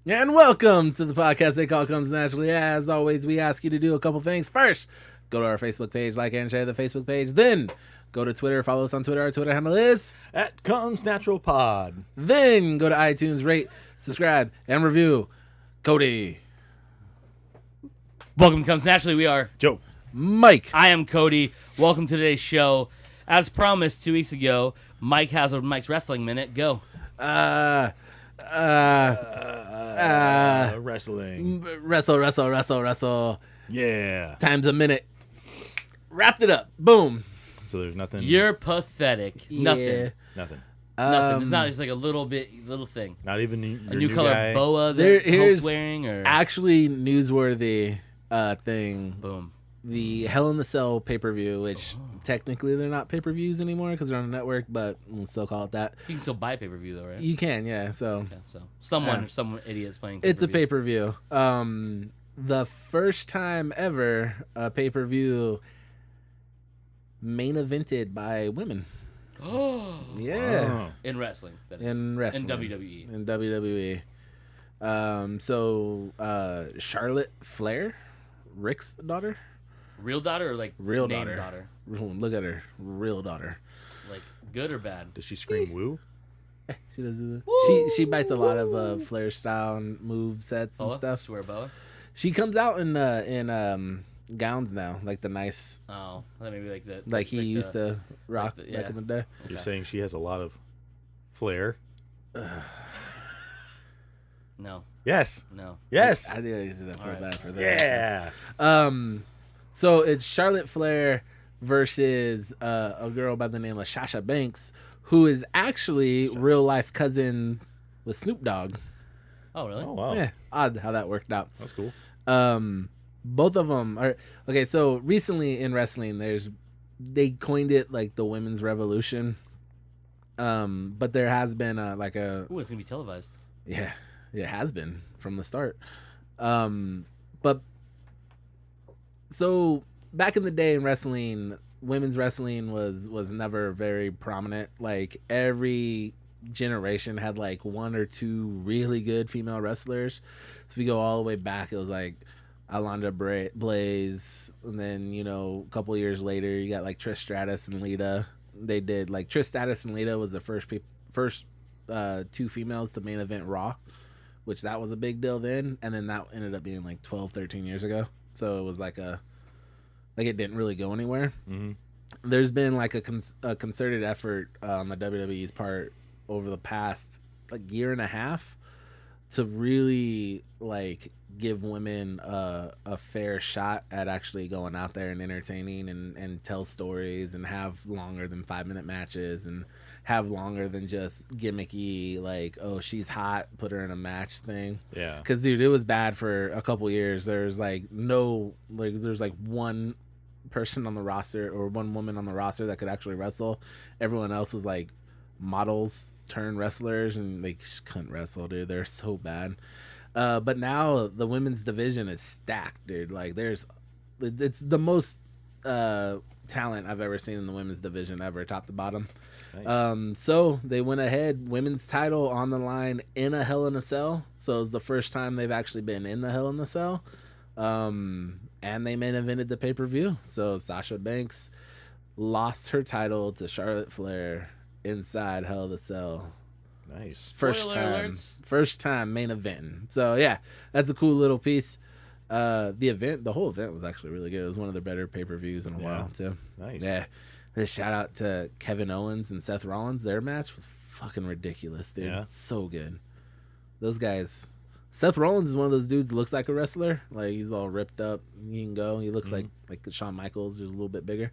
And welcome to the podcast they call Comes Naturally. As always, we ask you to do a couple things. First, go to our Facebook page, like and share the Facebook page. Then, go to Twitter, follow us on Twitter. Our Twitter handle is @ComesNaturalPod. Then, go to iTunes, rate, subscribe, and review. Cody. Welcome to Comes Naturally. We are Joe. Mike. I am Cody. Welcome to today's show. As promised 2 weeks ago, Mike has a Mike's Wrestling Minute. Go. Wrestling. Wrestle. Yeah. Times a minute. Wrapped it up. Boom. So there's nothing. You're pathetic. Yeah. Nothing. Nothing. Nothing. It's not just like a little thing. Not even A new color guy. boa There- that here's Hulk's wearing, or Actually, newsworthy thing. boom. The Hell in the Cell pay-per-view, which technically they're not pay-per-views anymore because they're on a network, but we'll still call it that. You can still buy pay-per-view though, right? You can, yeah. So Yeah, so some idiot's playing. it's a pay-per-view. pay-per-view. The first time ever a pay-per-view main evented by women. Oh, Yeah, in wrestling. That is. in wrestling, In WWE. In WWE. So Charlotte Flair, Rick's daughter. Real daughter or like Real named daughter. Look at her, real daughter. Like good or bad? Does she scream woo? She does. She bites a lot of Flair style move sets and Boa? stuff. She wear a boa? She comes out in gowns now, like the nice, Oh, that maybe like the like he used to rock the- back yeah. in the day. You're saying she has a lot of flair? No, Yes. no. Yes. I think this is All right. bad for that. Yeah. So it's Charlotte Flair versus a girl by the name of Sasha Banks, who is actually real life cousin with Snoop Dogg. Oh, really? Oh wow. Yeah, odd how that worked out. That's cool. Both of them are okay. So recently in wrestling, they coined it like the women's revolution. But there has been Ooh, it's gonna be televised. yeah, it has been from the start. But so back in the day in wrestling, women's wrestling was never very prominent. Like every generation had like one or two really good female wrestlers. So if you go all the way back, it was like Alundra Blaze, and then a couple years later you got like Trish Stratus and Lita. They did like Trish Stratus and Lita was the first two females to main event Raw, which that was a big deal then, and then that ended up being like 12-13 years ago. So it was like it didn't really go anywhere. Mm-hmm. There's been like a concerted effort on the WWE's part over the past like year and a half to really like give women a fair shot at actually going out there and entertaining and tell stories and have longer than 5-minute matches and have longer than just gimmicky like, oh, she's hot, put her in a match thing. Yeah. Because dude, it was bad for a couple years. There's like one person on the roster or one woman on the roster that could actually wrestle. Everyone else was like models turned wrestlers, and they just couldn't wrestle, dude. They're so bad. But now the women's division is stacked, dude. Like it's the most talent I've ever seen in the women's division ever, top to bottom. Nice. So they went ahead, women's title on the line in a Hell in a Cell. So it's the first time they've actually been in the Hell in a Cell. And they main evented the pay-per-view. So Sasha Banks lost her title to Charlotte Flair inside Hell in a Cell. Nice. First Spoiler time main eventing. So yeah, that's a cool little piece. The whole event was actually really good. It was one of the better pay-per-views in a while too. Nice. Yeah. This shout out to Kevin Owens and Seth Rollins. Their match was fucking ridiculous, dude. Yeah. So good. Those guys. Seth Rollins is one of those dudes that looks like a wrestler. Like he's all ripped up. He can go. He looks like Shawn Michaels, just a little bit bigger.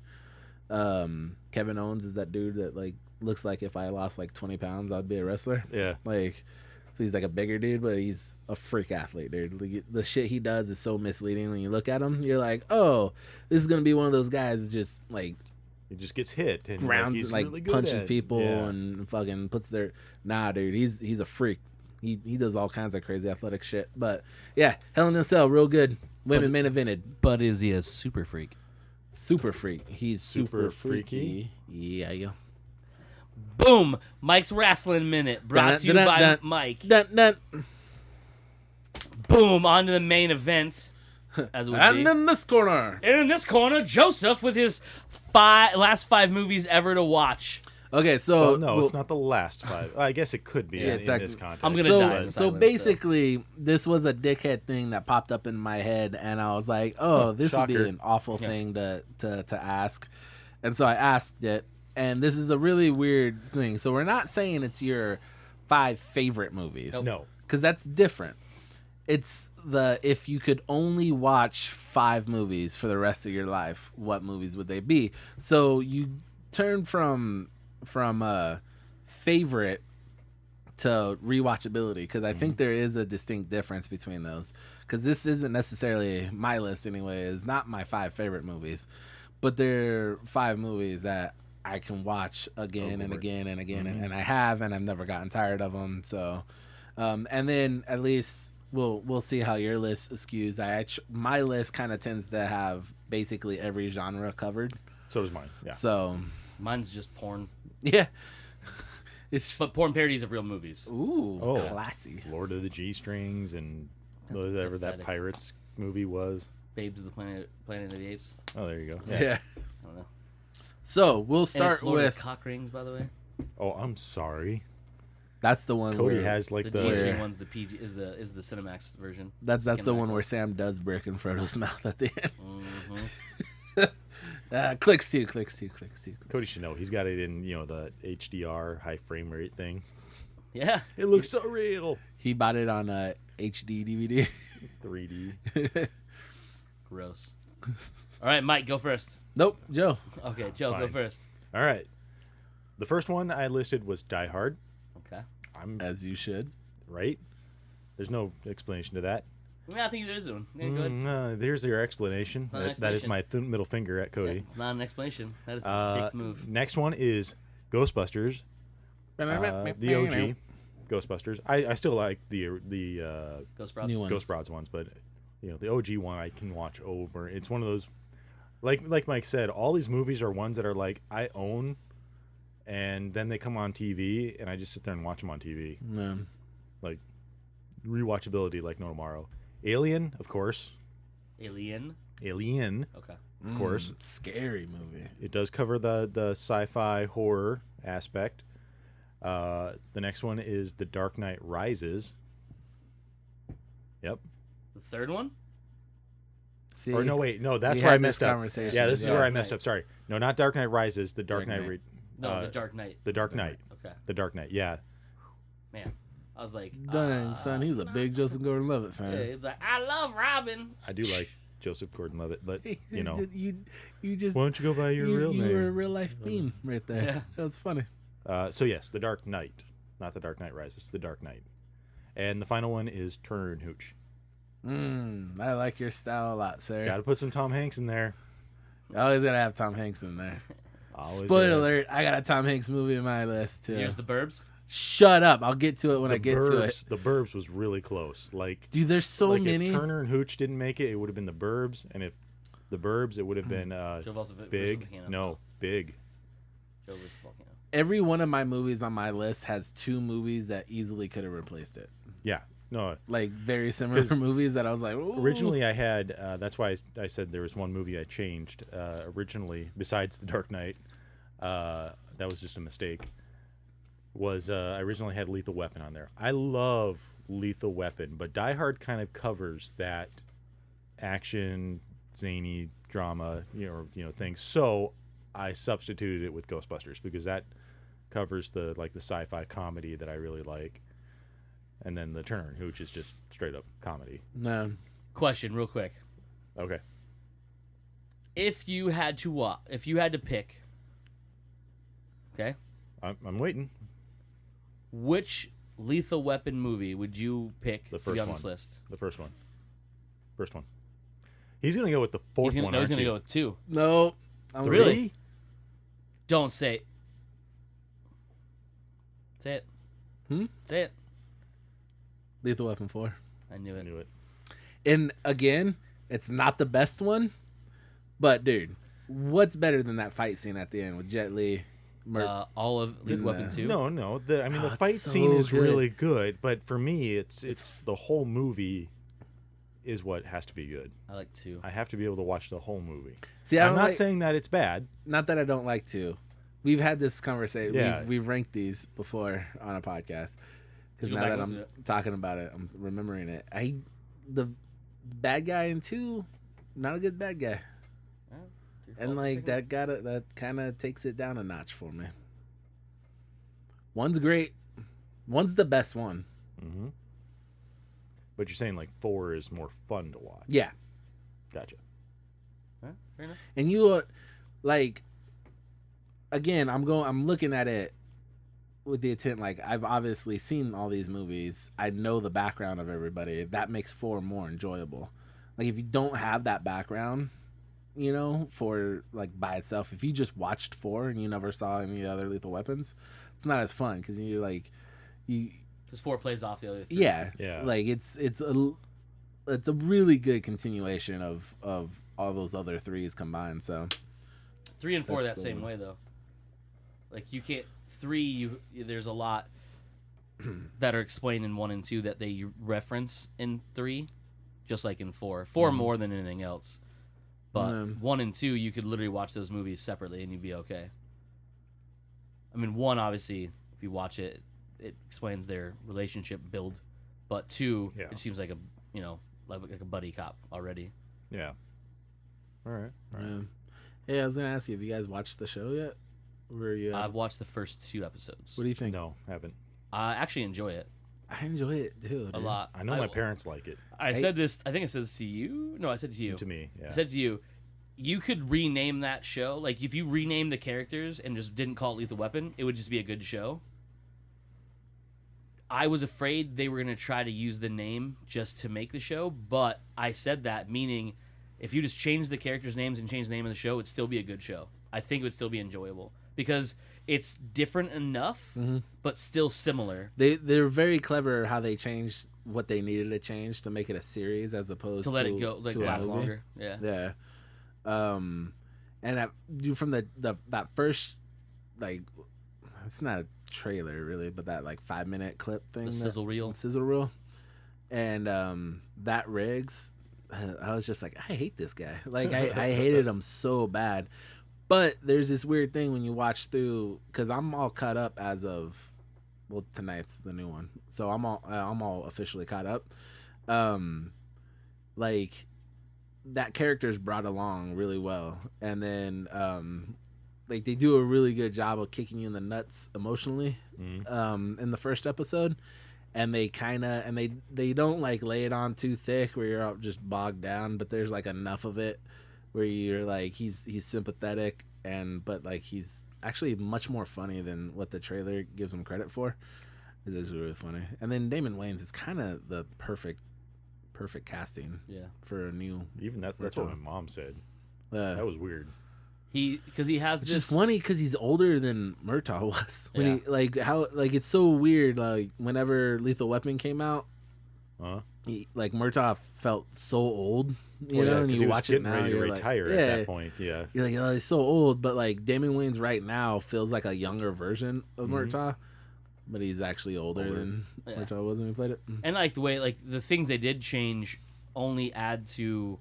Kevin Owens is that dude that like looks like if I lost like 20 pounds, I'd be a wrestler. Yeah. Like, so he's like a bigger dude, but he's a freak athlete, dude. Like, the shit he does is so misleading. When you look at him, you're like, oh, this is gonna be one of those guys that just like He just gets hit and grounds he's like really good punches at, people yeah. and fucking puts their dude. He's a freak. He does all kinds of crazy athletic shit. But yeah, Hell in a Cell, real good. Women main evented. But is he a super freak? Super freak. He's super Super freaky. Yeah, yeah. Boom! Mike's Wrestling Minute, brought to you by Mike. Dun, dun. boom, on to the main event. As it would And be. in this corner. And in this corner, Joseph with his last 5 movies ever to watch. Okay, so Well, no, it's not the last 5. I guess it could be in exactly. this context. I'm gonna die in So silence, basically, this was a dickhead thing that popped up in my head, and I was like, "Oh, this would be shocker. an awful thing to ask," and so I asked it. And this is a really weird thing. So we're not saying it's your 5 favorite movies, No. because that's different. It's if you could only watch 5 movies for the rest of your life, what movies would they be? So you turn from favorite to rewatchability, because I think there is a distinct difference between those. Because this isn't necessarily my list anyway. It's not my 5 favorite movies, but they're 5 movies that I can watch again and again and again, and I have, and I've never gotten tired of them. So, and then at least we'll see how your list skews. My list kind of tends to have basically every genre covered. So does mine. Yeah. So Mine's just porn. yeah, it's But porn parodies of real movies. classy. Lord of the G Strings and That's whatever that pathetic. Pirates movie was. Babes of the Planet of the Apes. Oh, there you go. Yeah. I don't know. So we'll And start it's Lord of with cock rings, by the way. Oh, I'm sorry. that's the one Cody where has like The G-string the. one's the PG is the Cinemax version. that's the one Cinemax where Sam does brick in Frodo's mouth at the end. Mhm. Clicks two. Cody should know. He's got it in the HDR high frame rate thing. Yeah. It looks so real. He bought it on a HD DVD. 3D. Gross. All right, Mike, go first. Nope, Joe. Okay, Joe, go Fine. first. All right. The first one I listed was Die Hard. Okay. I'm As you should. right. There's no explanation to that. Yeah, I think there is one. Yeah, go ahead. There's your explanation. not an That is explanation. my middle finger at Yeah, Cody. it's not an explanation. That is a dick move. Next one is Ghostbusters. The OG Ghostbusters. I still like the Ghost Sprouts. New one. Ghost Rods ones, but the OG one I can watch over. It's one of those, like Mike said, all these movies are ones that are like I own, and then they come on TV, and I just sit there and watch them on TV. No. Like rewatchability, like no tomorrow. Alien, of course. Alien. Alien, Okay. of course. Scary movie. It does cover the sci-fi horror aspect. The next one is The Dark Knight Rises. Yep. The third one? See, Or no, wait, no, that's we where I had this messed up. conversation. Yeah, this is Yeah. where I Dark messed Knight. up. Sorry, no, not Dark Knight Rises. The Dark Dark Knight. Knight. No, The Dark Knight. The Dark Knight. Okay. The Dark Knight. Yeah. Man. I was like, Dang, son, he's a big Joseph Gordon-Levitt fan. yeah, he's like, I love Robin. I do like Joseph Gordon-Levitt, but you just why don't you go by your real you name? were a real life beam right there. Yeah. That was funny. So yes, The Dark Knight, not The Dark Knight Rises. The Dark Knight, and the final one is Turner and Hooch. I like your style a lot, sir. Got to put some Tom Hanks in there. Always gotta have Tom Hanks in there. Always Spoiler gotta- alert! I got a Tom Hanks movie in my list too. Here's The Burbs. Shut up! I'll get to it when I get to it. The Burbs was really close. Like, Dude, there's so like many. if Turner and Hooch didn't make it, it would have been The Burbs, and if The Burbs, it would have been Joe versus the Big. Volcano. No, Big. Joe versus the Volcano. Every one of my movies on my list has 2 movies that easily could have replaced it. Yeah. No. Like very similar 'Cause movies that I was like, ooh. Originally, I had. That's why I said there was one movie I changed. Originally, besides The Dark Knight, that was just a mistake. I originally had Lethal Weapon on there. I love Lethal Weapon, but Die Hard kind of covers that action, zany drama, thing. So I substituted it with Ghostbusters because that covers the sci-fi comedy that I really like, and then the Turner and Hooch is just straight up comedy. No. Question, real quick. Okay. If you had to pick, okay, I'm waiting. which Lethal Weapon movie would you pick The to be first on this one. list? The first one. First one. He's gonna go with the fourth He's one. gonna aren't go you? with 2. No. I'm Really? Don't say it. Say it. Say it. Lethal Weapon 4. I knew I it. knew it. And again, it's not the best one, but dude, what's better than that fight scene at the end with Jet Li? All of Lethal Weapon 2. No. The it's fight scene so is good. really good, but for me, it's the whole movie is what has to be good. I like 2. I have to be able to watch the whole movie. See, I'm not saying that it's bad. Not that I don't like 2. We've had this conversation. Yeah. We've ranked these before on a podcast. Because Go now back that and I'm listen to talking about it, I'm remembering it. The bad guy in 2, not a good bad guy. And like that kind of takes it down a notch for me. One's great. One's the best one. Mm-hmm. But you're saying like 4 is more fun to watch. Yeah. Gotcha. Fair enough. And you like again, I'm looking at it with the intent, like, I've obviously seen all these movies. I know the background of everybody. That makes 4 more enjoyable. Like, if you don't have that background, you know, for, like, by itself, if you just watched 4 and you never saw any other Lethal Weapons, it's not as fun, because you're, like, Because 4 plays off the other 3. Yeah. Yeah. Like, it's a really good continuation of all those other 3s combined, so. 3 and 4 That's that the same one. way, though. Like, you can't... 3, there's a lot that are explained in 1 and 2 that they reference in 3, just like in 4. 4 more than anything else. But 1 and 2, you could literally watch those movies separately and you'd be okay. I mean, 1, obviously, if you watch it, it explains their relationship build. But 2, Yeah. it seems like a, you know, like a buddy cop already. Yeah. All right. Yeah. Hey, I was going to ask you, have you guys watched the show yet? Where are you at? I've watched the first 2 episodes. What do you think? No, haven't. I actually enjoy it I enjoy it, too. a lot. I know my parents like it. I said this. I think I said this to you. No, I said it to you. To me, yeah. I said to you, you could rename that show. Like, if you rename the characters and just didn't call it Lethal Weapon, it would just be a good show. I was afraid they were going to try to use the name just to make the show, but I said that, meaning if you just change the characters' names and change the name of the show, it'd still be a good show. I think it would still be enjoyable because it's different enough, but still similar. They're very clever how they changed what they needed to change to make it a series as opposed To let it go, like, to a last movie. longer. Yeah. Yeah. And from that first, like, it's not a trailer really, but that like 5-minute clip thing, The sizzle reel. sizzle reel, and that Riggs, I was just like, I hate this guy. Like I hated him so bad. But there's this weird thing when you watch through, because I'm all caught up as of, well, tonight's the new one, so I'm all officially caught up. Like, that character's brought along really well, and then like they do a really good job of kicking you in the nuts emotionally in the first episode, and they they don't like lay it on too thick where you're all just bogged down, but there's like enough of it where you're like he's sympathetic, but like he's actually much more funny than what the trailer gives him credit for. It's actually really funny. And then Damon Wayans is kind of the perfect casting for a new. Even that's what my mom said. That was weird. Because he has It's this. just funny because he's older than Murtaugh was. When Yeah. he like it's so weird. Like whenever Lethal Weapon came out, like Murtaugh felt so old. You know, and because you he was watch it getting now, ready to you're retire like, at that point. Yeah. You're like, oh, he's so old. But like Damon Wayans right now feels like a younger version of Murtaugh, but he's actually older than Murtaugh was when he played it. And like the way, like the things they did change only add to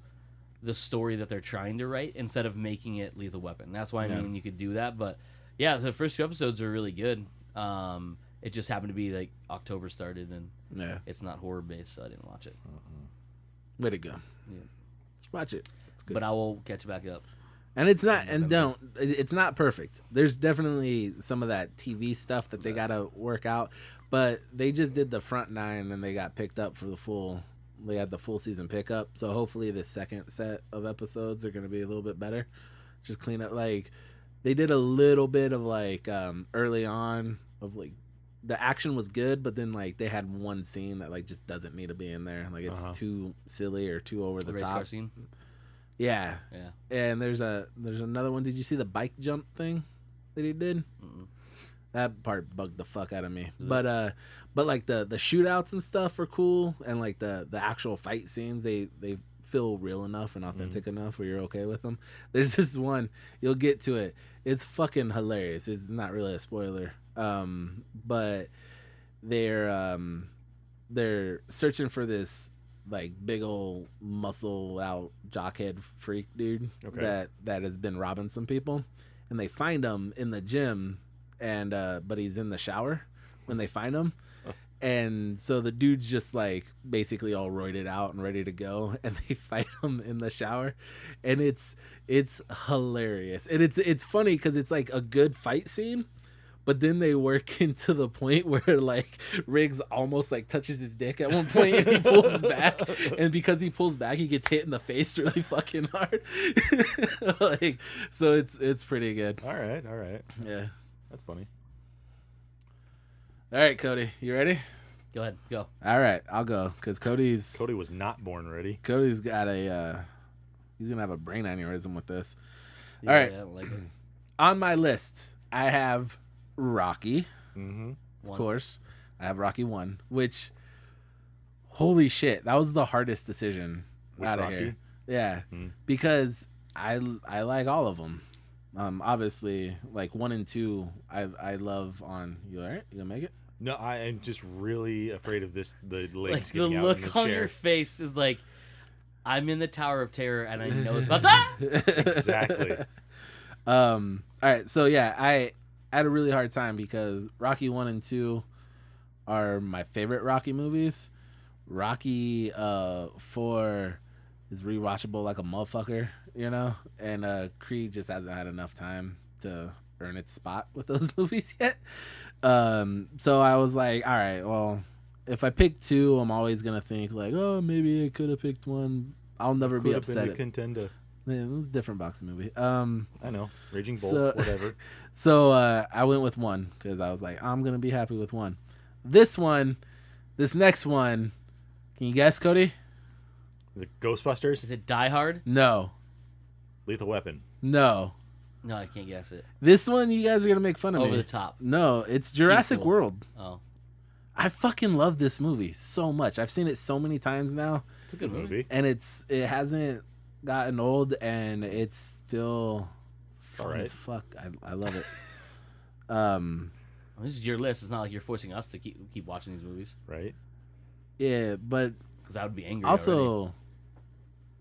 the story that they're trying to write instead of making it Lethal Weapon. That's why I mean you could do that. But yeah, the first 2 episodes are really good. It just happened to be like October started and it's not horror based, so I didn't watch it. Way to go. Yeah. Let's watch it. It's good. But I will catch back up. And it's not perfect. There's definitely some of that TV stuff that they gotta work out, but they just did the front 9 and they got picked up for they had the full season pickup. So hopefully the second set of episodes are gonna be a little bit better. Just clean up, like they did a little bit of like early on of like the action was good, but then like they had one scene that like just doesn't need to be in there. Like it's too silly or too over the race top. car scene. Yeah. Yeah. And there's another one. Did you see the bike jump thing that he did? Mm-mm. That part bugged the fuck out of me. But like the shootouts and stuff are cool, and like the actual fight scenes, they feel real enough and authentic enough where you're okay with them. There's this one, you'll get to it. It's fucking hilarious. It's not really a spoiler. But they're searching for this like big old muscle out jockhead freak dude that has been robbing some people, and they find him in the gym, and but he's in the shower when they find him. And so the dude's just like basically all roided out and ready to go, and they fight him in the shower, and it's hilarious, and it's funny because it's like a good fight scene, but then they work into the point where like Riggs almost like touches his dick at one point, and he pulls back, and because he pulls back, he gets hit in the face really fucking hard. Like, so it's pretty good. All right. Yeah, That's funny. all right, Cody, you ready? Go ahead, go. All right, I'll go because Cody was not born ready. Cody's got he's gonna have a brain aneurysm with this. Yeah, all right, I don't like it. on my list I have Rocky. Mm-hmm. Of course, I have Rocky 1, which, holy shit, that was the hardest decision out of here. Yeah, because I like all of them. Obviously, like 1 and 2, I love on. You all right? You gonna make it? No, I am just really afraid of this. The legs Like the getting out look in the on chair. your face is like, I'm in the Tower of Terror and I know it's about to. Exactly. All right, so yeah, I had a really hard time because Rocky 1 and 2 are my favorite Rocky movies. Rocky 4 is rewatchable like a motherfucker, you know, and Creed just hasn't had enough time to earn its spot with those movies yet. So I was like, all right, well, if I pick 2, I'm always gonna think like, oh, maybe I could have picked 1. I'll never be upset. Been the contender. Man, it was a different boxing movie. I know, Raging Bull, whatever. So I went with 1 because I was like, I'm gonna be happy with 1. This next one, can you guess, Cody? Is it Ghostbusters? Is it Die Hard? No. Lethal Weapon? No. No, I can't guess it. This one, you guys are gonna make fun of me. Over the Top. No, it's Jurassic Peaceful. World. Oh, I fucking love this movie so much. I've seen it so many times now, it's a good movie. and it hasn't gotten old, and it's still fun Alright. as fuck. I love it. This is your list. It's not like you're forcing us to keep watching these movies Right? Yeah, but because I would be angry. also, already.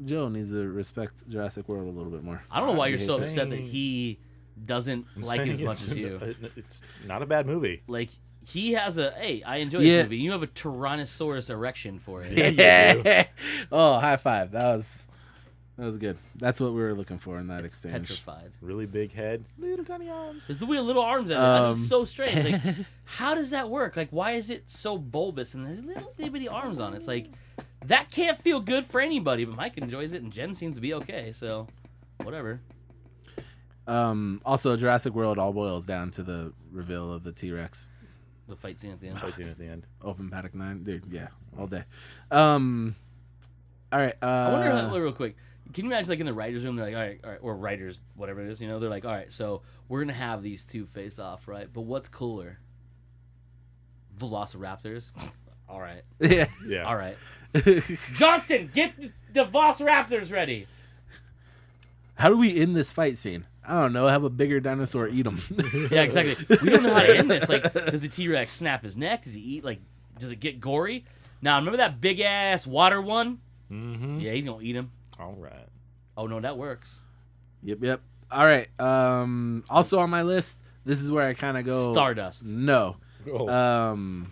Joe needs to respect Jurassic World a little bit more. I don't know why you're so saying- upset that he doesn't I'm like it saying as much it's- as you. It's not a bad movie. Like he has I enjoy Yeah. this movie. You have a Tyrannosaurus erection for it. Yeah, you do. Oh, high five. That was good. That's what we were looking for in that exchange. Petrified. Really big head, little tiny arms. There's the weird little arms in it. That was so strange. Like, how does that work? Like, why is it so bulbous and there's little bitty arms on it? It's like that can't feel good for anybody. But Mike enjoys it, and Jen seems to be okay. So, whatever. Also, Jurassic World all boils down to the reveal of the T-Rex. The fight scene at the end. Fight scene at the end. Open Paddock 9. Dude, yeah, all day. All right. I wonder, real quick, can you imagine, like, in the writer's room, they're like, all right, or writers, whatever it is, you know, they're like, all right, so we're going to have these two face off, right? But what's cooler? Velociraptors? All right. Yeah. Yeah. All right. Johnson, get the Velociraptors ready. How do we end this fight scene? I don't know. Have a bigger dinosaur eat him. Yeah, exactly. We don't know how to end this. Like, does the T-Rex snap his neck? Does he eat? Like, does it get gory? Now, remember that big-ass water one? Mm-hmm. Yeah, he's going to eat him. All right. Oh, no, that works. Yep. All right. Also on my list, this is where I kind of go. Stardust. No. Oh.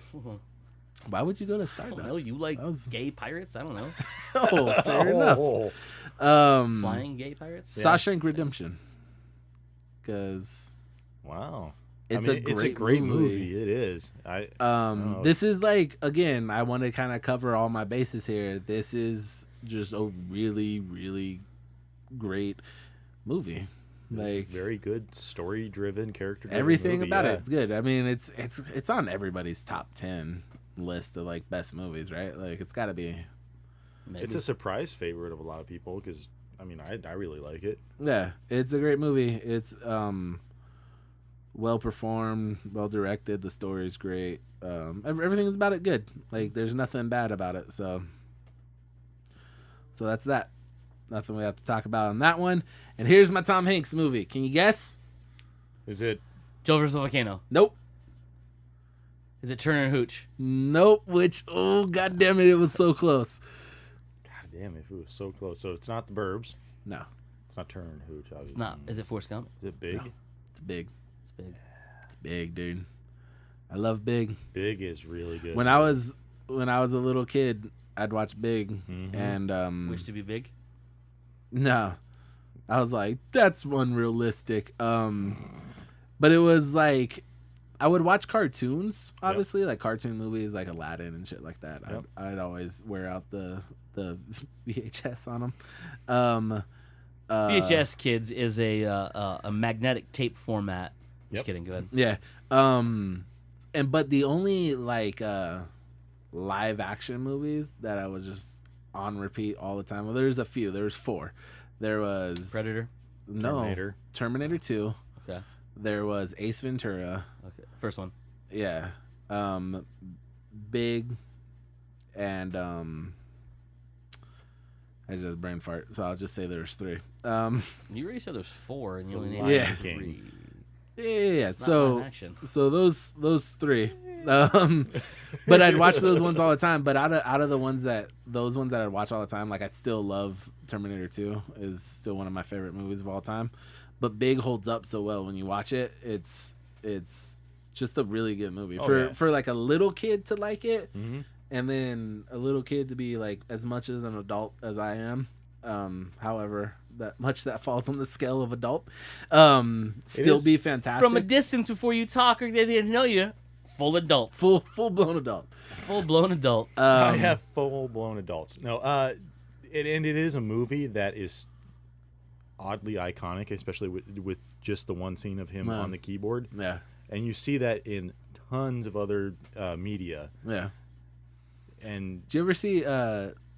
Why would you go to I Stardust? don't know. You like That was- gay pirates? I don't know. Oh, fair enough. Oh. Flying gay pirates? Yeah. Shawshank Redemption. Because Wow. it's I mean, a great movie. It is. I know. This is like, again, I want to kind of cover all my bases here. This is just a really, really great movie. Like, very good, story-driven, character-driven everything movie, about yeah. it's good. I mean, it's on everybody's top 10 list of like best movies, right? Like, it's got to be. Maybe. It's a surprise favorite of a lot of people because, I mean, I really like it. Yeah, it's a great movie. It's well performed, well directed. The story's great. Everything is about it good. Like, there's nothing bad about it. So that's that. Nothing we have to talk about on that one. And here's my Tom Hanks movie. Can you guess? Is it? Joe vs. Volcano. Nope. Is it Turner and Hooch? Nope. Which, oh, god damn it was so close. damn, if it was so close. So it's not The Burbs. No, It's not Turn Hooch, obviously. It's not. Is it Forrest Gump? Is it Big? No. It's big. It's big. It's big, dude. I love Big. Big is really good. When I was a little kid, I'd watch Big, Mhm. and Wish to be big. no, I was like, that's unrealistic. But it was like, I would watch cartoons, obviously, like cartoon movies, like Aladdin and shit like that. Yep. I'd always wear out the VHS on them. VHS kids is a magnetic tape format. Just Yep. kidding. Go ahead. Yeah. But the only like live action movies that I was just on repeat all the time. Well, there's a few. There's 4. There was Predator. No, Terminator 2. Okay. There was Ace Ventura. Okay. First one. Yeah. Big, and I just brain fart, so I'll just say there's 3. You already said there's 4, and you only named Yeah. 3. Yeah. It's not live action. So those 3. But I'd watch those ones all the time. But out of those ones that I'd watch all the time, like I still love Terminator 2 is still one of my favorite movies of all time. But Big holds up so well when you watch it. It's just a really good movie for like a little kid to like it, and then a little kid to be like as much as an adult as I am. However, that falls on the scale of adult. Still be fantastic From a distance before you talk or they didn't know you. Full adult. full blown adult. Full blown adult. I have full blown adults. No, it is a movie that is oddly iconic, especially with just the one scene of him on the keyboard. Yeah. And you see that in tons of other media. Yeah. And Do you ever see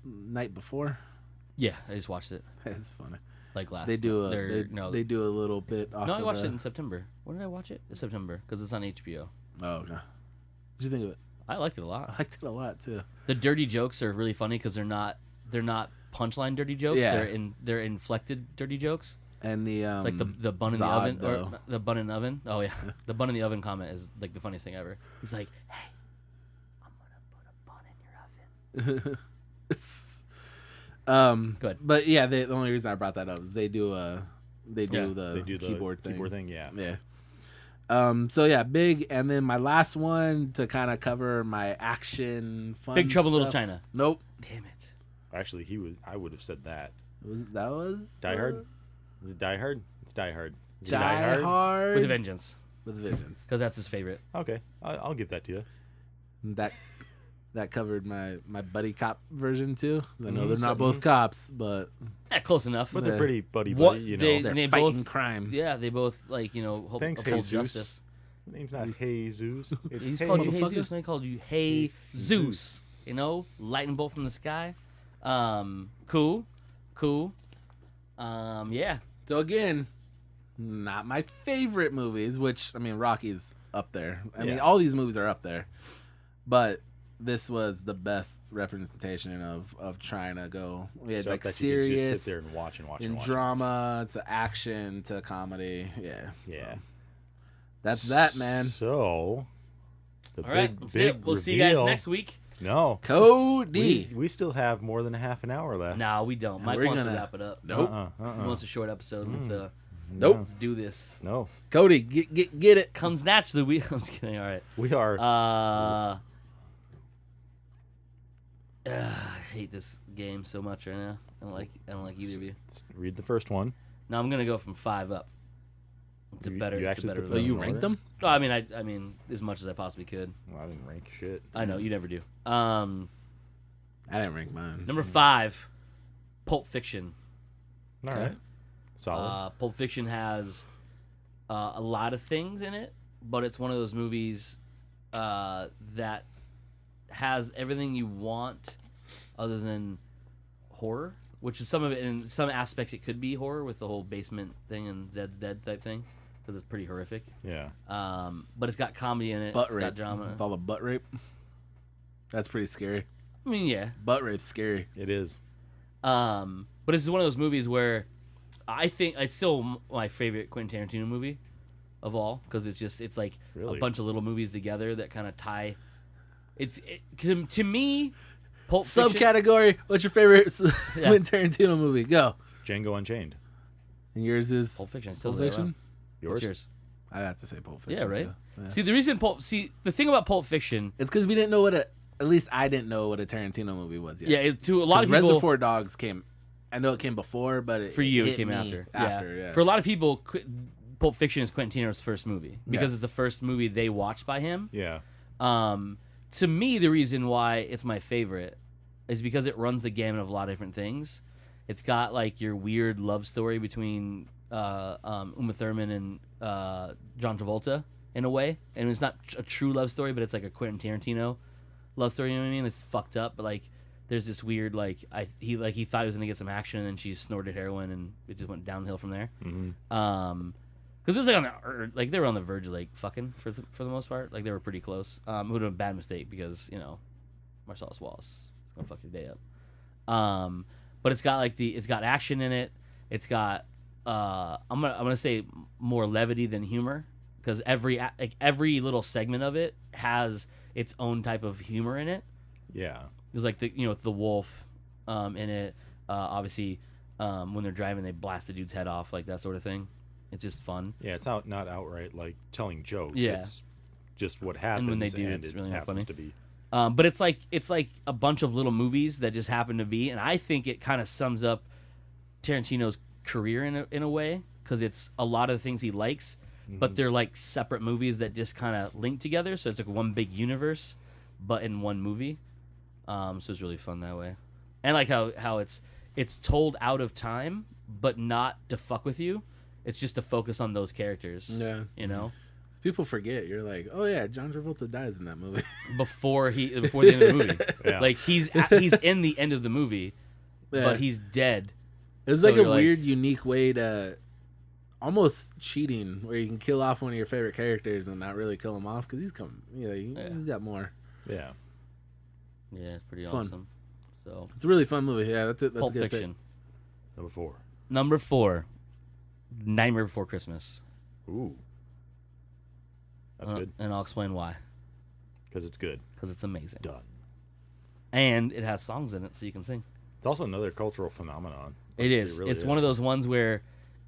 Night Before? Yeah, I just watched it. It's funny. Like last. They do They do a little bit off. No, I watched it in September. When did I watch it? It's September because it's on HBO. Oh, okay. What'd you think of it? I liked it a lot. I liked it a lot too. The dirty jokes are really funny because they're not punchline dirty jokes. Yeah. They're inflected dirty jokes. And the Like the bun in the Zod, oven though. or the bun in the oven. Oh yeah, the bun in the oven comment is like the funniest thing ever. He's like, "Hey, I'm gonna put a bun in your oven." Good. But yeah, the only reason I brought that up is they do the keyboard thing. Keyboard thing, yeah. Yeah. So yeah, Big, and then my last one to kind of cover my action fun Big Trouble in Little stuff. China. Nope. Damn it. Actually, I would have said that. That was Die Hard? Is it Die Hard? It's Die Hard. Is it Die Hard With a Vengeance, with Vengeance. because that's his favorite. Okay, I'll give that to you. That covered my buddy cop version too. I know they're So- not both cops, but Yeah, close enough. But they're pretty buddy, What you they- know. they're they fighting both- crime. Yeah, they both uphold Thanks, uphold Jesus. justice. The name's not Jesus. It's He's Hey called you motherfucker. Jesus, and he called you Hey Zeus. You know, lightning bolt from the sky. Cool. Yeah. So again, not my favorite movies, which I mean Rocky's up there. I mean Yeah. all these movies are up there. But this was the best representation of trying to go. We had stuff like that you could just serious sit there and watch and watch and and watch. drama to action to comedy. Yeah. Yeah. So, that's that, man. So, the All right. big, That's it. big We'll see you guys reveal- next week. No. Cody. We still have more than a half an hour left. No, we don't. Mike we're wants to gonna- wrap it up. Nope. He wants a short episode. Mm. Nope. Let's do this. No. Cody, get it. Comes naturally. I'm just kidding. All right. We are. I hate this game so much right now. I don't like either of you. Read the first one. No, I'm gonna go from 5 up. It's a You better. It's a actually better. put Oh, them you in ranked order? them? Oh, I mean, as much as I possibly could. Well, I didn't rank shit. I know you never do. I didn't rank mine. Number 5, Pulp Fiction. All right. Solid. Pulp Fiction has a lot of things in it, but it's one of those movies that has everything you want other than horror, which is some of it. In some aspects, it could be horror with the whole basement thing and Zed's Dead type thing, because it's pretty horrific. Yeah. But it's got comedy in it. Butt It's rape. got drama. With all the butt rape. That's pretty scary. I mean, yeah. Butt rape's scary. It is. But this is one of those movies where I think it's still my favorite Quentin Tarantino movie of all, because it's like Really? a bunch of little movies together that kind of tie. To me, Pulp Fiction. Subcategory. What's your favorite Yeah. Quentin Tarantino movie? Go. Django Unchained. And yours is Pulp Fiction. Still Pulp there, Fiction. right? Yours? What's yours? I have to say Pulp Fiction. Yeah, right. Too. Yeah. See, the thing about Pulp Fiction. It's because we didn't know what at least I didn't know what a Tarantino movie was yet. Yeah, to a lot of people. Reservoir Dogs came. I know it came before, but For you, it hit came me after. Yeah. For a lot of people, Pulp Fiction is Quentin Tarantino's first movie because Yeah. it's the first movie they watched by him. Yeah. To me, the reason why it's my favorite is because it runs the gamut of a lot of different things. It's got like your weird love story between Uma Thurman and John Travolta in a way, and it's not a true love story, but it's like a Quentin Tarantino love story. You know what I mean? It's fucked up, but like there's this weird he thought he was gonna get some action, and then she snorted heroin, and it just went downhill from there. Mm-hmm. Because it was like they were on the verge of like fucking for the most part. Like they were pretty close. It would have been a bad mistake because Marcellus Wallace is gonna fuck your day up. But it's got it's got action in it. It's got I'm gonna say more levity than humor because every little segment of it has its own type of humor in it. Yeah. There's like the wolf in it. Obviously, when they're driving, they blast the dude's head off, like that sort of thing. It's just fun. Yeah, it's not outright like telling jokes. Yeah. It's just what happens. And when they do, and it's it really not happens funny. to be. But it's like a bunch of little movies that just happen to be, and I think it kind of sums up Tarantino's career in a way because it's a lot of the things he likes, but they're like separate movies that just kind of link together. So it's like one big universe, but in one movie. So it's really fun that way, and like how it's told out of time, but not to fuck with you. It's just to focus on those characters. Yeah. You know? People forget. You're like, oh yeah, John Travolta dies in that movie. Before the end of the movie. Yeah. Like he's in the end of the movie, Yeah. but he's dead. It's So like a you're weird, unique way to almost cheating, where you can kill off one of your favorite characters but not really kill him off because he's come. He's got more. Yeah. Yeah, it's pretty Fun. awesome. So It's a really fun movie. Yeah, that's it. That's Pulp a good Fiction. Number 4. Number 4, Nightmare Before Christmas. Ooh. That's good. And I'll explain why. Because it's good. Because it's amazing. Done. And it has songs in it so you can sing. It's also another cultural phenomenon. It is. really It's one of those ones where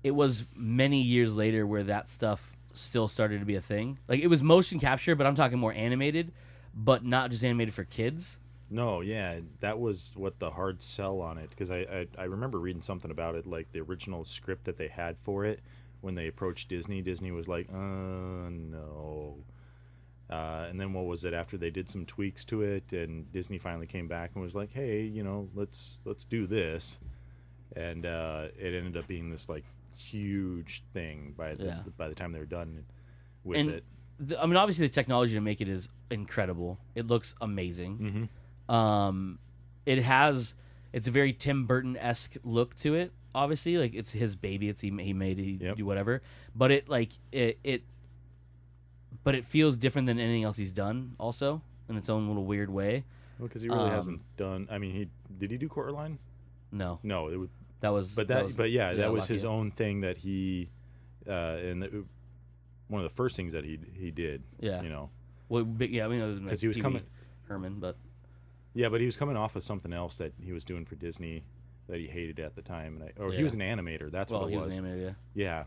it was many years later where that stuff still started to be a thing. Like it was motion capture, but I'm talking more animated, but not just animated for kids. No, yeah, that was what the hard sell on it. Because I remember reading something about it, like the original script that they had for it. When they approached Disney, Disney was like, no. And then what was it? After they did some tweaks to it, and Disney finally came back and was like, hey, let's do this. And it ended up being this like huge thing by the time they were done with it. I mean, obviously the technology to make it is incredible. It looks amazing. Mm-hmm. It's a very Tim Burton-esque look to it. Obviously, like it's his baby. He made it. Do whatever. But it feels different than anything else he's done. Also, in its own little weird way. Well, because he really hasn't done. I mean, did he do Coraline? No. No, it would. That was. That was his own thing that he, one of the first things that he did. Yeah. Well, yeah, I mean, because he was coming. Herman, but. Yeah, but he was coming off of something else that he was doing for Disney that he hated at the time, he was an animator. That's what it was. He was an animator. Yeah.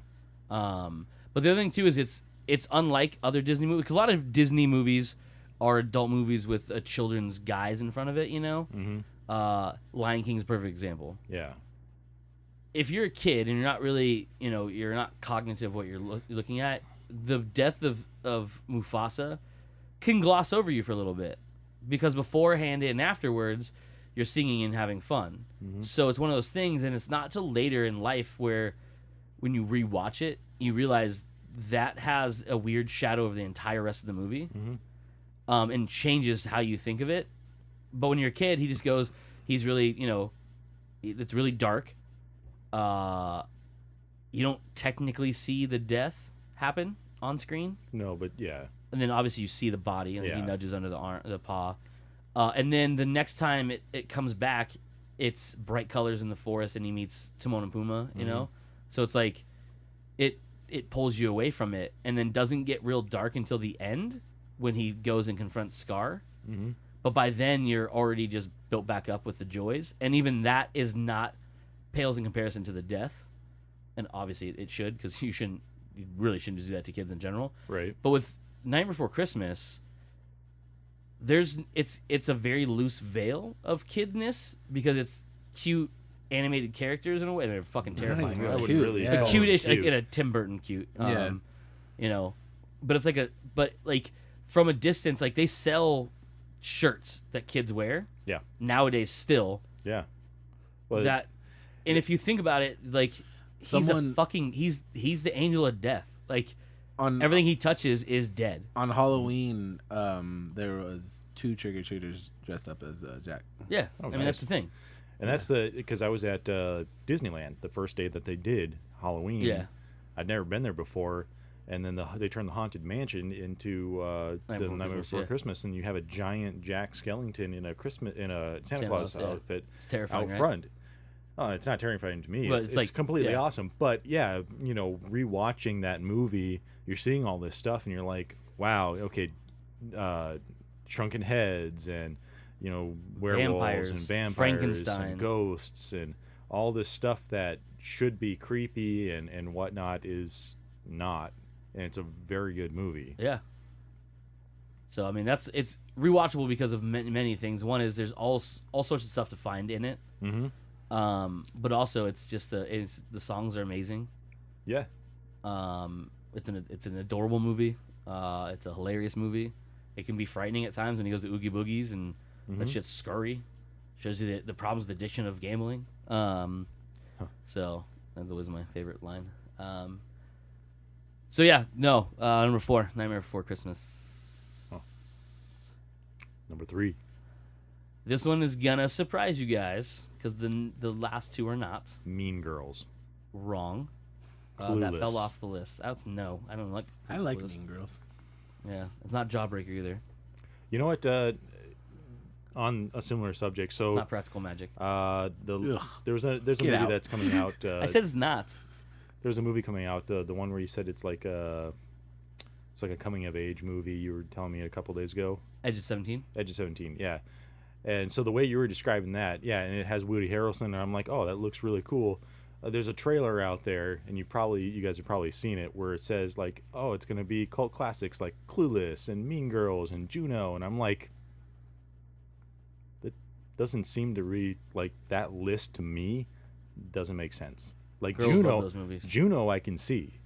But the other thing too is it's unlike other Disney movies because a lot of Disney movies are adult movies with a children's guys in front of it. Mm-hmm. Lion King's a perfect example. Yeah. If you're a kid and you're not really, you're not cognitive of what you're looking at, the death of Mufasa can gloss over you for a little bit because beforehand and afterwards you're singing and having fun. Mm-hmm. So it's one of those things, and it's not till later in life where when you rewatch it, you realize that has a weird shadow over the entire rest of the movie, and changes how you think of it. But when you're a kid, he just goes, he's really, it's really dark. You don't technically see the death happen on screen. No, but yeah. And then obviously you see the body, and he nudges under the paw. And then the next time it comes back, it's bright colors in the forest, and he meets Timon and Pumbaa, you know? So it's like, it pulls you away from it, and then doesn't get real dark until the end, when he goes and confronts Scar. Mm-hmm. But by then, you're already just built back up with the joys. And even that is not pales in comparison to the death. And obviously it should, because you really shouldn't just do that to kids in general. Right. But with Night Before Christmas, it's a very loose veil of kidness because it's cute animated characters in a way. They're fucking terrifying. even I Really. would cute, really yeah. call Cute-ish, them like cute. in a Tim Burton cute. Yeah. You know, but it's like from a distance, like they sell shirts that kids wear Yeah. nowadays still. Yeah. Well, And if you think about it, like he's he's the angel of death. Like On everything he touches is dead. on Halloween, there was 2 trick-or-treaters dressed up as Jack. Yeah, Oh, I mean nice. that's the thing. And that's because I was at Disneyland the first day that they did Halloween. Yeah. I'd never been there before, and then they turned the Haunted Mansion into the Night Before Christmas, and you have a giant Jack Skellington in a Santa Claus yeah. outfit It's terrifying, out right? front. Oh, it's not terrifying to me. But It's like completely yeah. awesome. But yeah, rewatching that movie, you're seeing all this stuff, and you're like, wow, okay, shrunken heads and werewolves Vampires, and vampires Frankenstein. and ghosts and all this stuff that should be creepy and whatnot is not, and it's a very good movie. Yeah. So I mean it's rewatchable because of many things. One is there's all sorts of stuff to find in it. Mm-hmm. But also it's just the songs are amazing. Yeah. It's an adorable movie. It's a hilarious movie. It can be frightening at times when he goes to Oogie Boogies and that shit's scurry. Shows you the problems with addiction of gambling. So that's always my favorite line. So yeah, no, number 4, Nightmare Before Christmas. Number 3. This one is gonna surprise you guys because the last 2 are not. Mean Girls. Wrong. That Clueless. fell off the list. That's no. I don't like. I like Clueless. Mean Girls. Yeah, it's not Jawbreaker either. You know what? On a similar subject, so It's not Practical Magic. there's a Get movie out. that's coming out. I said it's not. There's a movie coming out. The one where you said it's like a coming of age movie. You were telling me a couple days ago. Edge of 17. Edge of 17, yeah. And so the way you were describing that, yeah, and it has Woody Harrelson, and I'm like, oh, that looks really cool. There's a trailer out there, and you guys have probably seen it, where it says like, oh, it's gonna be cult classics like Clueless and Mean Girls and Juno, and I'm like, that doesn't seem to read like that list to me. Doesn't make sense. Like Girls love those movies. Juno, I can see,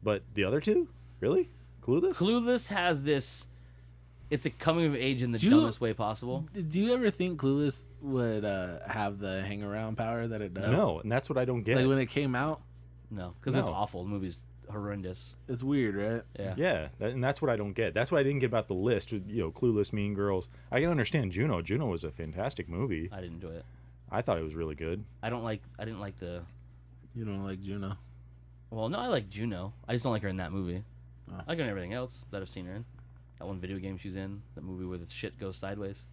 but the other two, really, Clueless. Clueless has this. It's a coming of age in the Do- dumbest way possible. Do you ever think Clueless would have the hang around power that it does? No, and that's what I don't get. Like when it came out, No, because it's No. awful. The movie's horrendous. it's weird, right? Yeah. Yeah, and that's what I don't get. That's what I didn't get about the list. Clueless, Mean Girls. I can understand Juno. Juno was a fantastic movie. I didn't enjoy it. I thought it was really good. I didn't like the. You don't like Juno. Well, no, I like Juno. I just don't like her in that movie. Oh. I like her in everything else that I've seen her in. That one video game she's in. That movie where the shit goes sideways.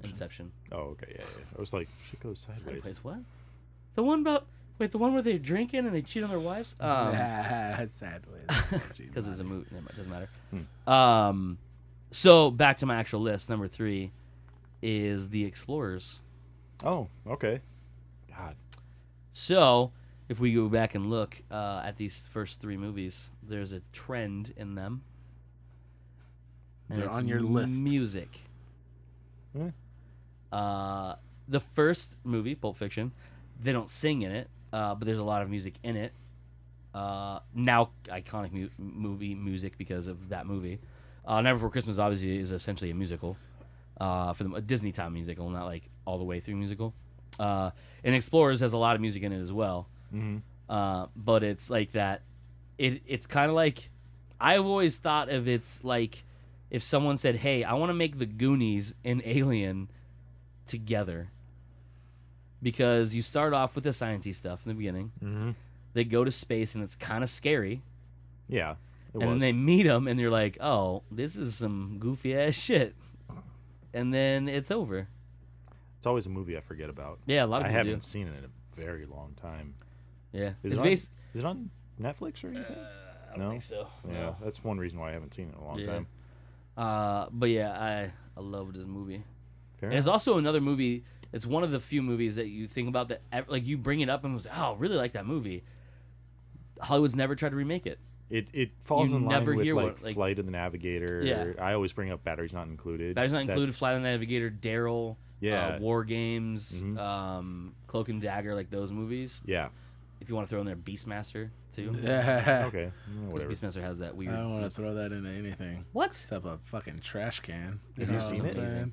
Inception. Oh, okay, yeah. I was like, shit goes sideways. Sideways what? The one the one where they're drinking and they cheat on their wives? Sideways. Because it's a movie. It doesn't matter. Hmm. So back to my actual list. Number 3 is The Explorers. Oh, okay. God. So if we go back and look at these first 3 movies, there's a trend in them. And They're it's on your list. Music. Eh. The first movie, Pulp Fiction, they don't sing in it, but there's a lot of music in it. Now iconic movie music because of that movie. Night Before Christmas obviously is essentially a musical, for them, a Disney time musical, not like all the way through musical. And Explorers has a lot of music in it as well. Mm-hmm. But it's like that. It's kind of like, I've always thought of it's like if someone said, "Hey, I want to make the Goonies and Alien together," because you start off with the sciencey stuff in the beginning. Mm-hmm. They go to space and it's kind of scary, Yeah. It and was. then they meet them and you're like, "Oh, this is some goofy ass shit," and then it's over. It's always a movie I forget about. Yeah, a lot of I people haven't do. seen it in a very long time. Yeah, Is it's it on, based. Is it on Netflix or anything? I don't No? think so. Yeah, that's one reason why I haven't seen it in a long Yeah. time. But yeah, I loved this movie. Fair And it's enough. also another movie. It's one of the few movies that you think about that, like you bring it up and was, oh, I really like that movie. Hollywood's never tried to remake it. It falls You in line never with hear like, what, like- Flight of the Navigator. Yeah. I always bring up Batteries Not Included. That is not That's- included. Flight of the Navigator, Daryl, Yeah. War Games, Mhm. Cloak and Dagger, like those movies. Yeah. If you want to throw in there, Beastmaster too. Okay. Because Whatever. Beastmaster has that I weird. don't want to throw that into anything What? except a fucking trash can. Have you know seen what it? I'm saying?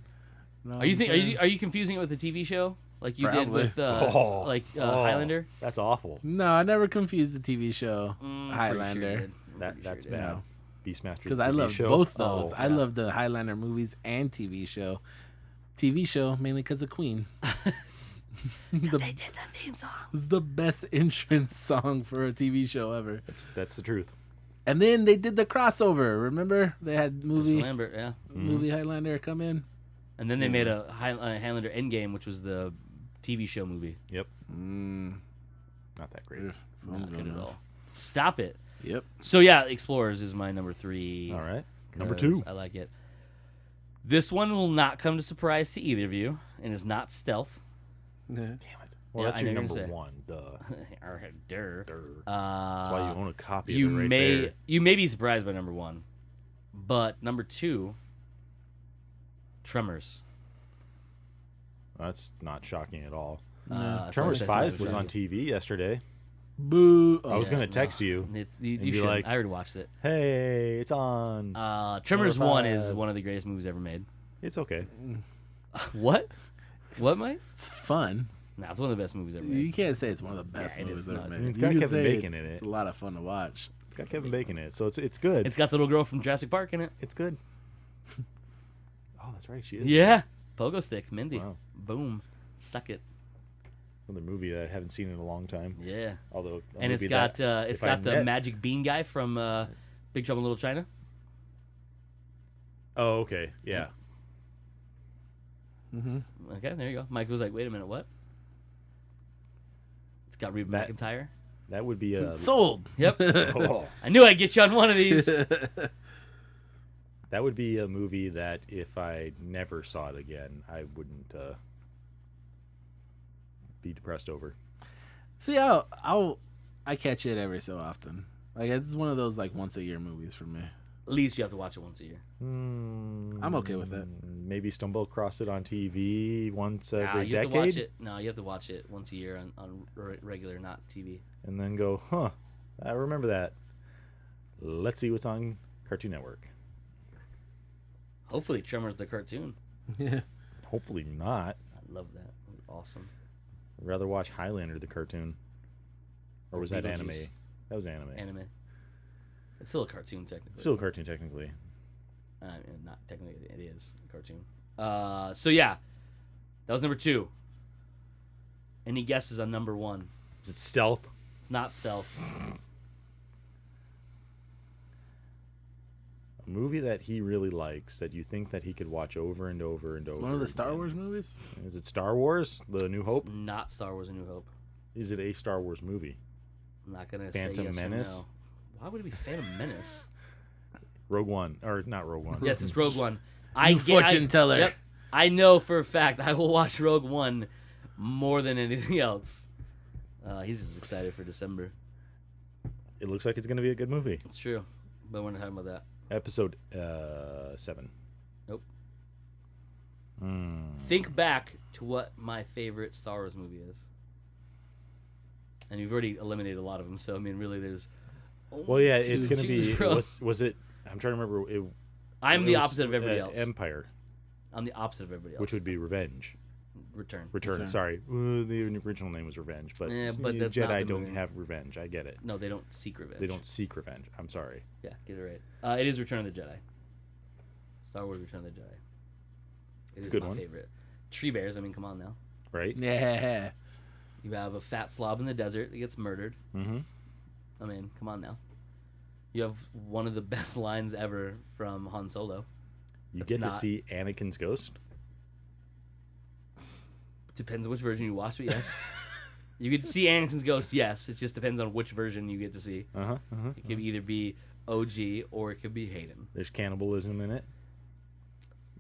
Know Are you what I'm think? saying? Are you confusing it with the TV show like you did Probably. with Oh. Highlander? That's awful. No, I never confused the TV show Pretty sure Highlander you did. I'm That pretty that's sure you did. bad. No. Beastmaster. because I TV love show. both those. Oh, I yeah. love the Highlander movies and TV show. TV show mainly because of Queen. They did the theme song. This is the best entrance song for a TV show ever. That's the truth. And then they did the crossover. Remember they had movie Lambert, yeah. movie Highlander come in. And then they made a Highlander Endgame, which was the TV show movie. Yep. Mm, Not that great. Not good at all. Stop it. Yep. So yeah, Explorers is my number 3. All right. Number 'cause 2. I like it. This one will not come to surprise to either of you, and is not Stealth. Damn it. Well, Yeah, that's I your know number you're gonna 1. Duh. Durr. That's why you own a copy You of it right may there. you may be surprised by number 1, but number 2, Tremors. That's not shocking at all. That's Tremors what 5 says was on shocking. TV yesterday. Boo. I was Yeah, going to text you. You be should. like- I already watched it. Hey, it's on. Tremors Number 1 is 5. one of the greatest movies ever made. It's okay. What? What, Mike? It's fun. Nah, it's one of the best movies ever made. You can't say it's one of the best Yeah, it movies is. ever No, it's- made. it's got You can Kevin say Bacon it's- in it. It's a lot of fun to watch. It's got Kevin Bacon in it, so it's good. It's got the little girl from Jurassic Park in it. It's good. Oh, that's right. She is. Yeah. Pogo stick, Mindy. Wow. Boom. Suck it. Another movie that I haven't seen in a long time. Yeah. Although, a And it's movie got that it's if I got the met- magic bean guy from Big Trouble in Little China. Oh, okay. Yeah. Okay, there you go. Mike was like, "Wait a minute, what?" It's got Reba That- McEntire. That would be a. Sold. Yep. Oh, I knew I'd get you on one of these. that would be a movie that if I never saw it again, I wouldn't be depressed over. See, I catch it every so often. Like it's one of those like once a year movies for me. At least you have to watch it once a year. I'm okay with it. Maybe stumble across it on TV once Nah, every you have to watch decade, it. No, you have to watch it once a year on regular, not TV. and then go, huh? I remember that. Let's see what's on Cartoon Network. Hopefully, Tremors the cartoon. Yeah. Hopefully not. I love that. It was awesome. I'd rather watch Highlander the cartoon, or was that anime? Beetlejuice. That was anime. Anime. It's still a cartoon technically. Still a cartoon technically. Not technically, it is a cartoon. So yeah, that was number 2. Any guesses on number 1? Is it Stealth? It's not Stealth. A movie that he really likes that you think that he could watch over and over and It's over. one of the Star again. Wars movies. Is it Star Wars? The New Hope? It's not Star Wars: A New Hope. Is it a Star Wars movie? I'm not gonna Phantom say yes Menace? or no. Why would it be Phantom Menace? Rogue One, or not Rogue One? Yes, it's Rogue One. Fortune teller. Yep, I know for a fact I will watch Rogue One more than anything else. He's just excited for December. It looks like it's going to be a good movie. It's true, but we're not talking about that. Episode 7. Nope. Hmm. Think back to what my favorite Star Wars movie is. And you've already eliminated a lot of them, so I mean, really, there's. Well, yeah, two it's going to choose be. from. Was it? I'm trying to remember. I'm it the was, opposite of everybody else. Empire, I'm the opposite of everybody else. which would be Revenge. Return. Return. Sorry, the original name was Revenge, but, But that's not Jedi the don't movie. have revenge. I get it. No, they don't seek revenge. They don't seek revenge. I'm sorry. Yeah, get it right. It is Return of the Jedi. Star Wars: Return of the Jedi. It is a good my one. favorite. Tree bears. I mean, come on now. Right? Yeah. You have a fat slob in the desert that gets murdered. Mm-hmm. I mean, come on now. You have one of the best lines ever from Han Solo. You It's get to not- see Anakin's ghost. Depends which version you watch, but yes. You get to see Anakin's ghost, yes. It just depends on which version you get to see. Uh-huh. It could either be OG or it could be Hayden. There's cannibalism in it.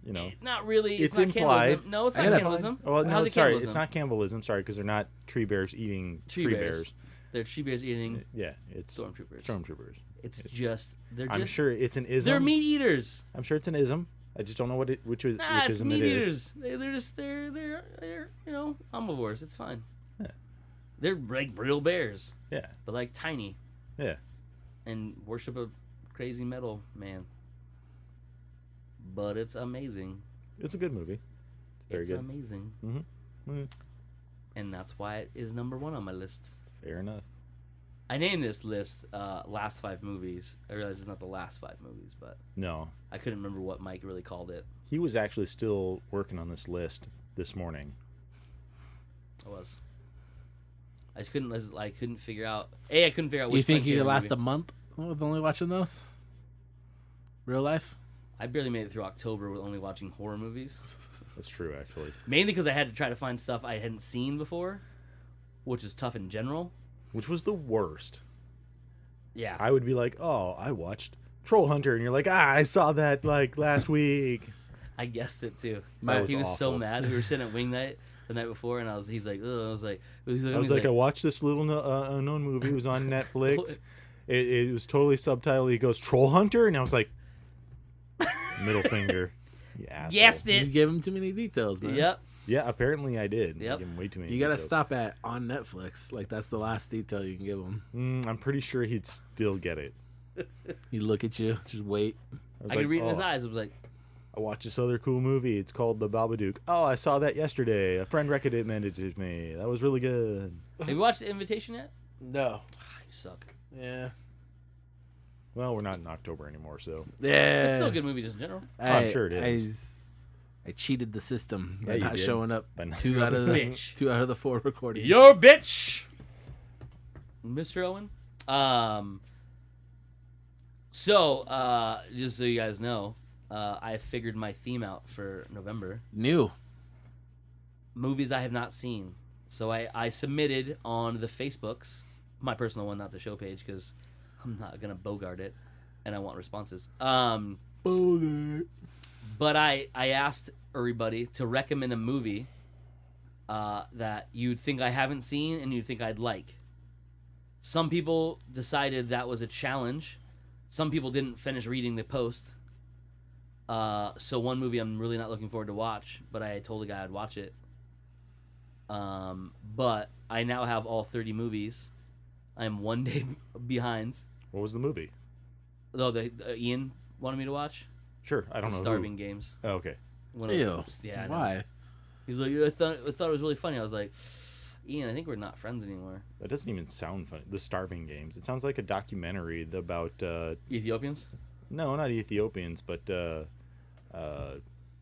you know. Not really. It's not implied. Cannibalism. No, it's not gotta- cannibalism. Well, no, How's it sorry, cannibalism? it's not cannibalism. Sorry, because they're not tree bears eating Tree bears. They're tree bears eating Yeah, it's stormtroopers. Stormtroopers. It's just they're I'm just sure it's an ism. they're meat eaters. I'm sure it's an ism. I just don't know which Nah, it's ism meat it is. eaters. They're just they're omnivores. It's fine. Yeah. They're like real bears, Yeah, but like tiny, yeah. and worship a crazy metal man. But it's amazing. It's a good movie. Very It's good. amazing, Mm. and that's why it is number 1 on my list. Fair enough. I named this list last 5 movies. I realize it's not the last 5 movies, but No, I couldn't remember what Mike really called it. he was actually still working on this list this morning. I was. I couldn't figure out. I couldn't figure out. Which You think you Criterion could last movie. a month with only watching those? Real life? I barely made it through October with only watching horror movies. That's true, actually. Mainly because I had to try to find stuff I hadn't seen before, which is tough in general. Which was the worst. Yeah. I would be like, "Oh, I watched Troll Hunter," and you're like, "I saw that like last week." I guessed it too. That was He was so awful. mad. We were sitting at wing night the night before, and he's like, ugh. I was like, I watched this little unknown movie. It was on Netflix. It was totally subtitled. He goes, "Troll Hunter," and I was like, middle finger. You asshole. guessed You it. gave him too many details, man. Yep. Yeah, apparently I did. Yep. I gave him way too many. You gotta details. stop at on Netflix. Like that's the last detail you can give him. I'm pretty sure he'd still get it. He look at you, just wait. I could read in his eyes. I was like, I watched this other cool movie. It's called The Babadook. Oh, I saw that yesterday. A friend recommended it to me. That was really good. have you watched The Invitation yet? No. You suck. Yeah. Well, we're not in October anymore, so Yeah. It's still a good movie just in general. I'm sure it is. I cheated the system by Yeah, you not did. showing up By not- 2 out of the Bitch. 2 out of the 4 recordings. Your bitch, Mr. Owen. So, just so you guys know, I figured my theme out for November. New. Movies I have not seen. So I submitted on the Facebooks, my personal one, not the show page, because I'm not gonna bogart it, and I want responses. But I asked everybody to recommend a movie that you'd think I haven't seen and you'd think I'd like. Some people decided that was a challenge. Some people didn't finish reading the post. So one movie I'm really not looking forward to watch, but I told the guy I'd watch it. But I now have all 30 movies. I'm 1 day behind. what was the movie? Though Ian wanted me to watch Sure, I don't know. Starving Games. Who. Oh, okay. One of Ew. those- yeah, I know. Why? He's like, I thought it was really funny. I was like, Ian, I think we're not friends anymore. That doesn't even sound funny. The Starving Games. It sounds like a documentary about Ethiopians? no, not Ethiopians, but the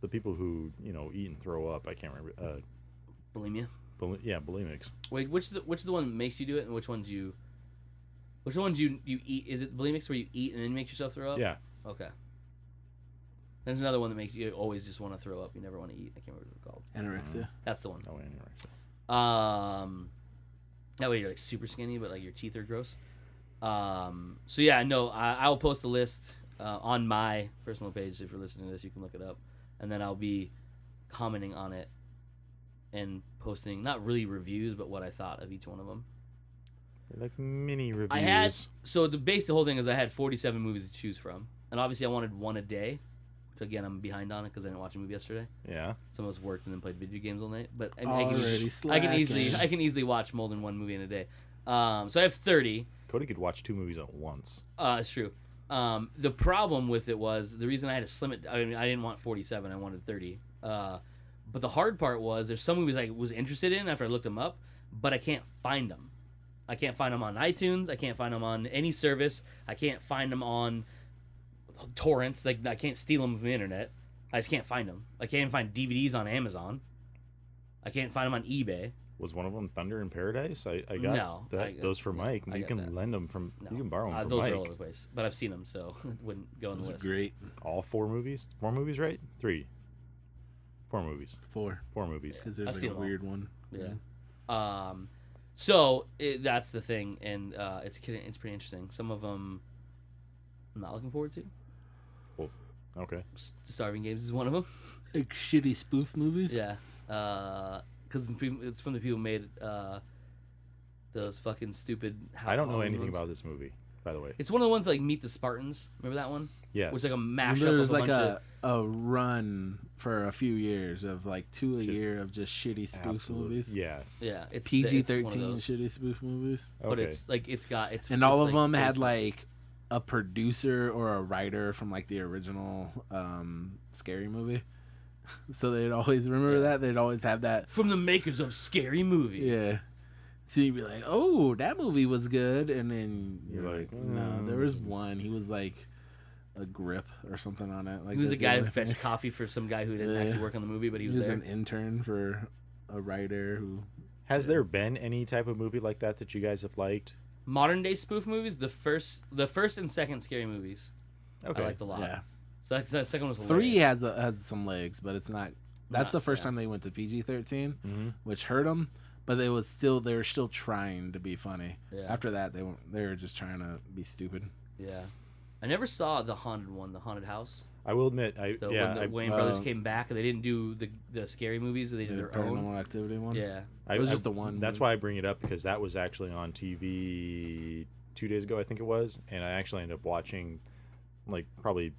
people who eat and throw up. I can't remember. Bulimia? Bulimics. Wait, which is the one that makes you do it, and which ones you eat? Is it bulimics where you eat and then make yourself throw up? Yeah. Okay. There's another one that makes you always just want to throw up. You never want to eat. I can't remember what it's called. Anorexia. That's the one. Oh, anyway. That way you're like super skinny, but like your teeth are gross. So yeah, no, I'll post a list on my personal page. If you're listening to this, you can look it up, and then I'll be commenting on it and posting not really reviews, but what I thought of each one of them. They're like mini reviews. I had the whole thing is I had 47 movies to choose from, and obviously I wanted one a day. Which again, I'm behind on it because I didn't watch a movie yesterday. Yeah. Some of us worked and then played video games all night, but I Already can easily watch more than one movie in a day. So I have 30. Cody could watch 2 movies at once. It's true. The problem with it was the reason I had to slim it. I mean, I didn't want 47. I wanted 30. But the hard part was there's some movies I was interested in after I looked them up, but I can't find them. I can't find them on iTunes. I can't find them on any service. I can't find them on torrents. Like I can't steal them from the internet. I just can't find them. I can't even find DVDs on Amazon. I can't find them on eBay. Was one of them Thunder in Paradise? I got No, those for Mike. I You got can that. lend them from. No. You can borrow them from those Mike. are all over the place, but I've seen them, so it wouldn't go on Those the are list. great. All 4 movies? 4 movies, right? 3. 4 movies. 4. 4 movies. Because there's I've like seen a them all. weird one. Yeah. So that's the thing, and it's pretty interesting. Some of them I'm not looking forward to. Well, Okay. Starving Games is one of them. Like shitty spoof movies. Yeah, because it's from the people who made those fucking stupid. I don't know Halloween anything ones. about this movie, by the way. It's one of the ones like Meet the Spartans. Remember that one? Yes. Which is like a mashup There's of a like bunch of. a run for a few years of like 2 a Just year of just shitty spoof movies. Yeah. Yeah, it's PG-13 it's one of those. shitty spoof movies. Okay. But it's like it's And all it's, of them had based on- like a producer or a writer from like the original Scary Movie. So they'd always remember that. They'd always have that. from the makers of Scary Movie. Yeah. So you'd be like, oh, that movie was good. And then you're You're like, like, no, there was one. He was like a grip or something on it. Like He was the that's guy the who only fetched thing. coffee for some guy who didn't Yeah. actually work on the movie, but he He was was there. an intern for a writer who. Has there been any type of movie like that you guys have liked? Modern day spoof movies, the first and second Scary Movies, Okay. I liked a lot. Yeah. So that second one was 3 hilarious. has some legs, but it's not. That's Not- the first yeah. time they went to PG-13, Mm-hmm. which hurt them. But they were still trying to be funny. Yeah. After that, they were just trying to be stupid. Yeah, I never saw the haunted one, the haunted house. I will admit, When the Wayne brothers came back and they didn't do the scary movies, they did The their own. Paranormal Activity one. Yeah, It was just the one. That's why I bring it up, because that was actually on TV 2 days ago, I think it was, and I actually ended up watching like probably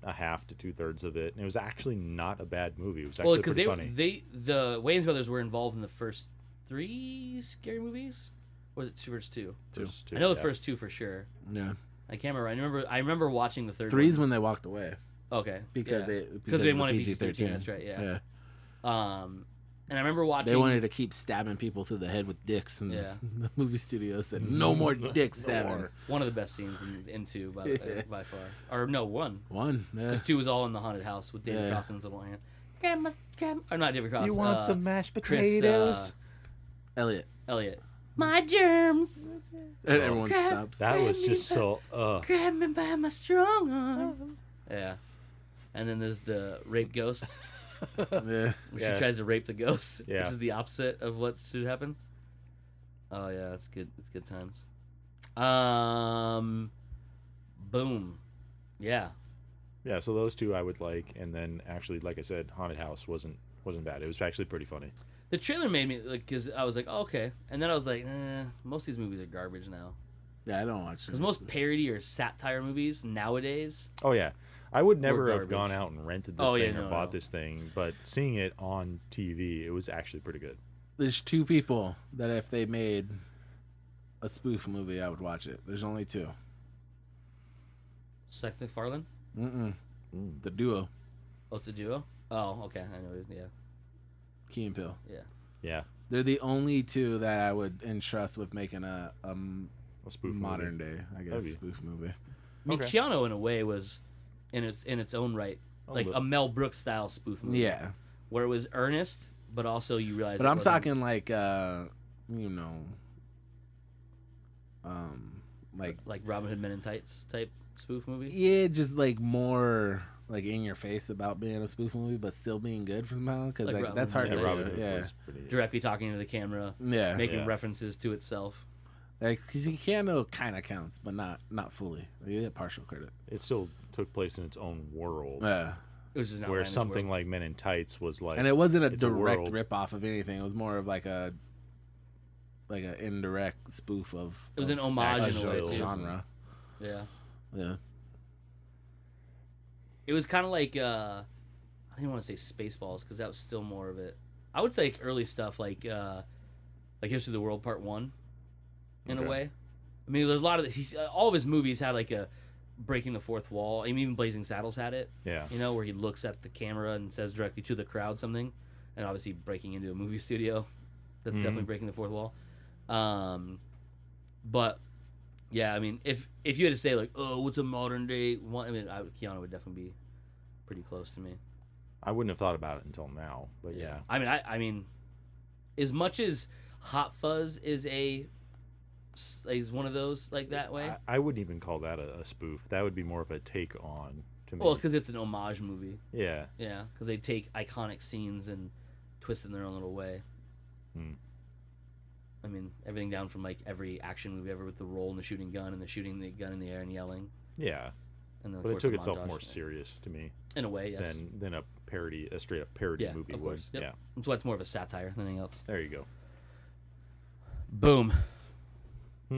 a half to 2/3 of it, and it was actually not a bad movie. It was actually because pretty funny. the Wayans brothers were involved in the first 3 scary movies. Or was it first two? Just I know the yeah. first 2 for sure. Yeah. I can't remember. I remember watching the third. 3's one. when they walked away Okay, because yeah. they because they of the wanted PG-13. That's right. Yeah. And I remember watching. They wanted to keep stabbing people through the head with dicks, and Yeah. the movie studio said no more dick stabbing. one of the best scenes in 2 by far. Or no, 1. One. Yeah. Because 2 was all in the haunted house with David Yeah. Cross's little hand. Grandma, or not David Cross. You want some mashed Chris, potatoes? Elliot. Elliot. My germs. And everyone Grab- stops. That was just so. Grab me by my strong arm. Yeah. And then there's the rape ghost, Yeah. where Yeah. she tries to rape the ghost, Yeah. which is the opposite of what should happen. Oh yeah, it's good. It's good times. Boom. Yeah. Yeah, so those 2 I would like, and then actually, like I said, Haunted House wasn't bad. It was actually pretty funny. The trailer made me like, because I was like, oh, okay, and then I was like, most of these movies are garbage now. Yeah, I don't watch. Because most parody or satire movies nowadays. Oh yeah, I would never have garbage. gone out and rented this Oh, yeah, thing or no, bought no. this thing, but seeing it on TV, it was actually pretty good. There's 2 people that if they made a spoof movie, I would watch it. There's only 2. Seth MacFarlane. The duo, Oh, it's a duo. Oh, okay, I know. Yeah, Key and Peele. yeah. Yeah, They're the only 2 that I would entrust with making a a spoof modern movie. day, I guess, That'd be- spoof movie. I mean, Okay. Keanu in a way was in its own right, like but- a Mel Brooks style spoof movie. Yeah, where it was earnest, but also you realize. but it I'm wasn't- talking like like Robin Hood Men in Tights type spoof movie. yeah, just like more like in your face about being a spoof movie, but still being good somehow because Like like, Robin that's hard Hood. to Yeah, do. Robin Hood Yeah, was pretty. Directly talking to the camera, yeah, making Yeah. references to itself. like because Keanu kind of counts, but not fully. Like, you get partial credit. It still took place in its own world, Yeah, It was just an where outlandish something world. like Men in Tights was like. and it wasn't a it's a direct world. rip off of anything. It was more of like an indirect spoof of. It was an of homage in a way, too. genre. Yeah, Yeah, it was kind of like I didn't want to say Spaceballs because that was still more of it. I would say like early stuff like History of the World Part 1, in a Okay. way. I mean, there's a lot of all of his movies had like a breaking the fourth wall. I mean, even Blazing Saddles had it. Yeah. You know, where he looks at the camera and says directly to the crowd something, and obviously breaking into a movie studio. That's definitely breaking the fourth wall. But yeah, I mean, if you had to say like, oh, what's a modern day one? I mean, Keanu would definitely be pretty close to me. I wouldn't have thought about it until now, but yeah. I mean, as much as Hot Fuzz is one of those like that way. I wouldn't even call that a spoof. That would be more of a take on to me. Well, because it's an homage movie. yeah. Yeah, because they take iconic scenes and twist in their own little way. I mean, everything down from like every action movie ever with the roll and the shooting gun and the shooting the gun in the air and yelling. Yeah. And then, of But it course, took the itself montage. more serious to me In a way, yes. than a straight up parody Yeah, movie of would. course. Yep. Yeah, That's why it's more of a satire than anything else. there you go. Boom.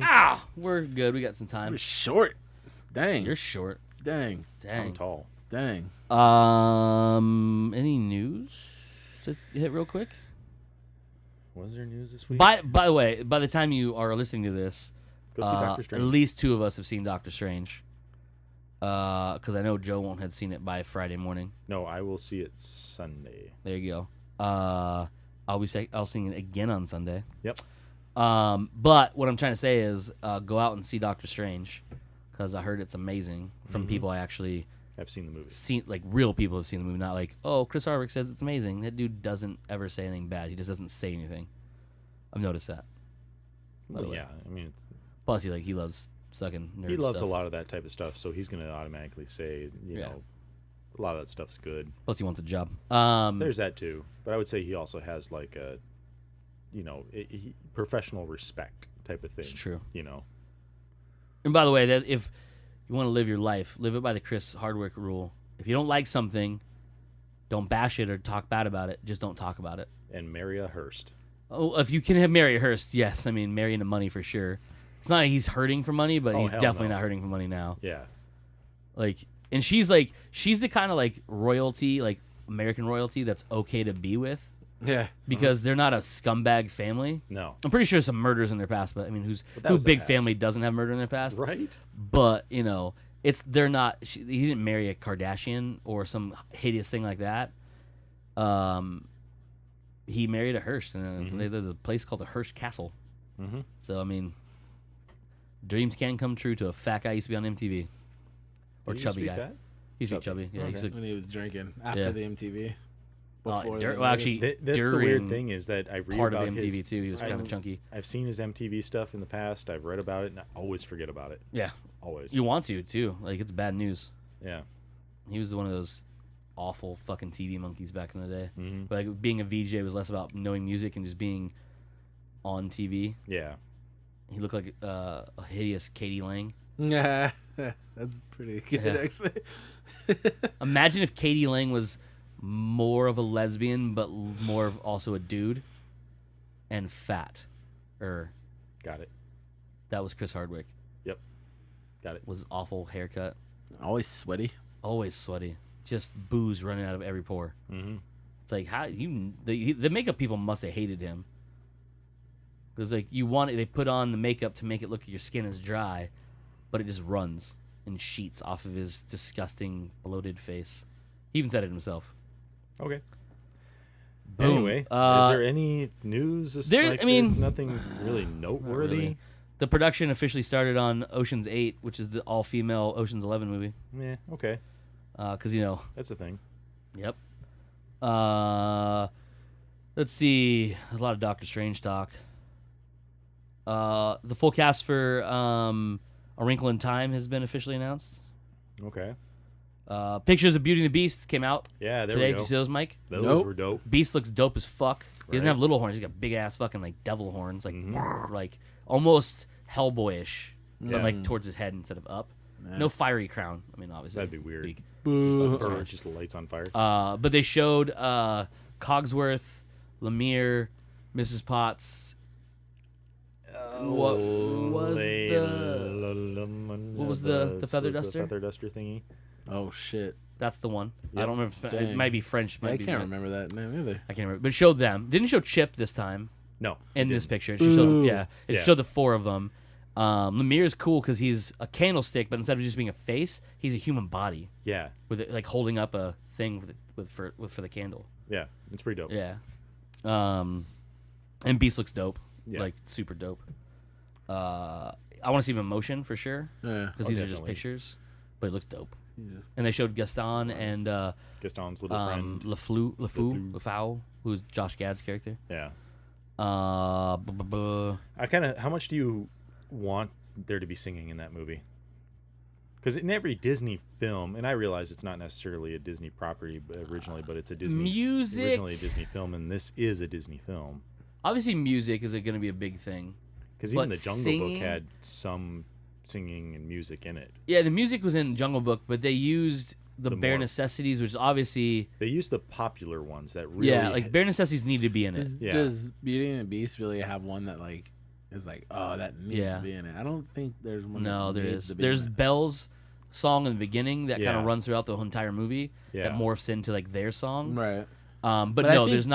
Ah, we're good. We got some time. You're short. Dang. You're short. Dang. Dang. I'm tall. Dang. Any news to hit real quick? Was there news this week? By the way, by the time you are listening to this, Go see Doctor at Strange. least 2 of us have seen Doctor Strange. Because I know Joe won't have seen it by Friday morning. No, I will see it Sunday. There you go. I'll see it again on Sunday. Yep. But what I'm trying to say is, go out and see Doctor Strange, because I heard it's amazing from people I actually I've seen the movie. seen, like real people have seen the movie, not like, oh, Chris Hardwick says it's amazing. That dude doesn't ever say anything bad. He just doesn't say anything. I've noticed that. By the way. Yeah, I mean, Plus, he loves sucking nerd he loves stuff. a lot of that type of stuff, so he's going to automatically say, you know, a lot of that stuff's good. Plus, he wants a job. There's that too, but I would say he also has like a, you know, professional respect type of thing. It's true. You know. And by the way, that if you want to live your life, live it by the Chris Hardwick rule. If you don't like something, don't bash it or talk bad about it. Just don't talk about it. And marry a Hearst. Oh, if you can have Mary Hurst, yes. I mean, marry into money for sure. It's not like he's hurting for money, but he's hell definitely no. not hurting for money now. Yeah. Like, and she's the kind of like royalty, like American royalty, that's okay to be with Yeah. because they're not a scumbag family. No. I'm pretty sure some murders in their past, but I mean, that who was the big past. family doesn't have murder in their past? Right. But you know, they're not. He didn't marry a Kardashian or some hideous thing like that. He married a Hearst, and there's a place called the Hearst Castle. Mm-hmm. So I mean, dreams can come true to a fat guy who used to be on MTV or chubby guy. Fat? He used to be chubby. Yeah, Okay. When he was drinking after Yeah. the MTV. Oh, Before dur- the well, actually, Vegas. That's the during weird thing is that I read part of about MTV his, too. He was kind of chunky. I've seen his MTV stuff in the past. I've read about it, and I always forget about it. Yeah, Always. you want to too. Like it's bad news. Yeah. He was one of those awful fucking TV monkeys back in the day. Mhm. But like being a VJ was less about knowing music and just being on TV. Yeah. He looked like a hideous Katie Lang. Yeah. That's pretty good, Yeah. actually. Imagine if Katie Lang was more of a lesbian, but more of also a dude, and fat. Got it. That was Chris Hardwick. Yep. Got it. Was awful haircut, Always sweaty. always sweaty, just booze running out of every pore. Mm-hmm. It's like how the makeup people must have hated him. Because like they put on the makeup to make it look like your skin is dry, but it just runs in sheets off of his disgusting bloated face. He even said it himself. Okay. Boom. Anyway, is there any news? I mean, nothing really noteworthy. really. The production officially started on Ocean's 8, which is the all-female Ocean's 11 movie. Yeah. Okay. Because, you know, That's the thing. yep. Let's see. There's a lot of Doctor Strange talk. The full cast for A Wrinkle in Time has been officially announced. Okay. Pictures of Beauty and the Beast came out Yeah. There today. we Did go. you see those, Mike? Those Nope. were dope. Beast looks dope as fuck. He doesn't Right. have little horns. He's got big ass fucking like devil horns, like Mm-hmm. like almost Hellboyish, but Yeah. like towards his head instead of up. No Nice. fiery crown. I mean, obviously That'd be weird. Big. Boo. Or it's just lights on fire. But they showed Cogsworth, Lemire, Mrs. Potts. What was the feather duster? The feather duster thingy. Oh, shit. That's the one. I Yep. don't remember. It Dang. might be French. I Might be can't remember that name either. I can't remember. But it showed them. Didn't show Chip this time No. in it this didn't. picture. It just showed, Ooh. yeah, it Yeah. showed the 4 of them. Lemire is cool because he's a candlestick, but instead of just being a face, he's a human body Yeah. with it, like holding up a thing for the candle. Yeah. It's pretty dope. Yeah. And Beast looks dope. Yeah. Like super dope. I want to see him in motion for sure Yeah. because these are just definitely. pictures, but it looks dope. Yeah. And they showed Gaston and Gaston's little friend. LeFou, who's Josh Gad's character. Yeah. Uh, How much do you want there to be singing in that movie? Because in every Disney film, and I realize it's not necessarily a Disney property originally, but it's a Disney Music. originally a Disney film, and this is a Disney film. Obviously, music is going to be a big thing. Because even But the Jungle singing? Book had some singing and music in it. Yeah, the music was in Jungle Book, but they used the bare more- necessities, which is obviously They used the popular ones that really. yeah, like bare necessities need to be in it. Does, Yeah. does Beauty and the Beast really have one that like is like, oh, that needs Yeah. to be in it? I don't think there's one. No, that there needs is. To be There's in it. Belle's song in the beginning that kind Yeah. of runs throughout the whole entire movie Yeah. that morphs into like their song. Right. But I no, think- there's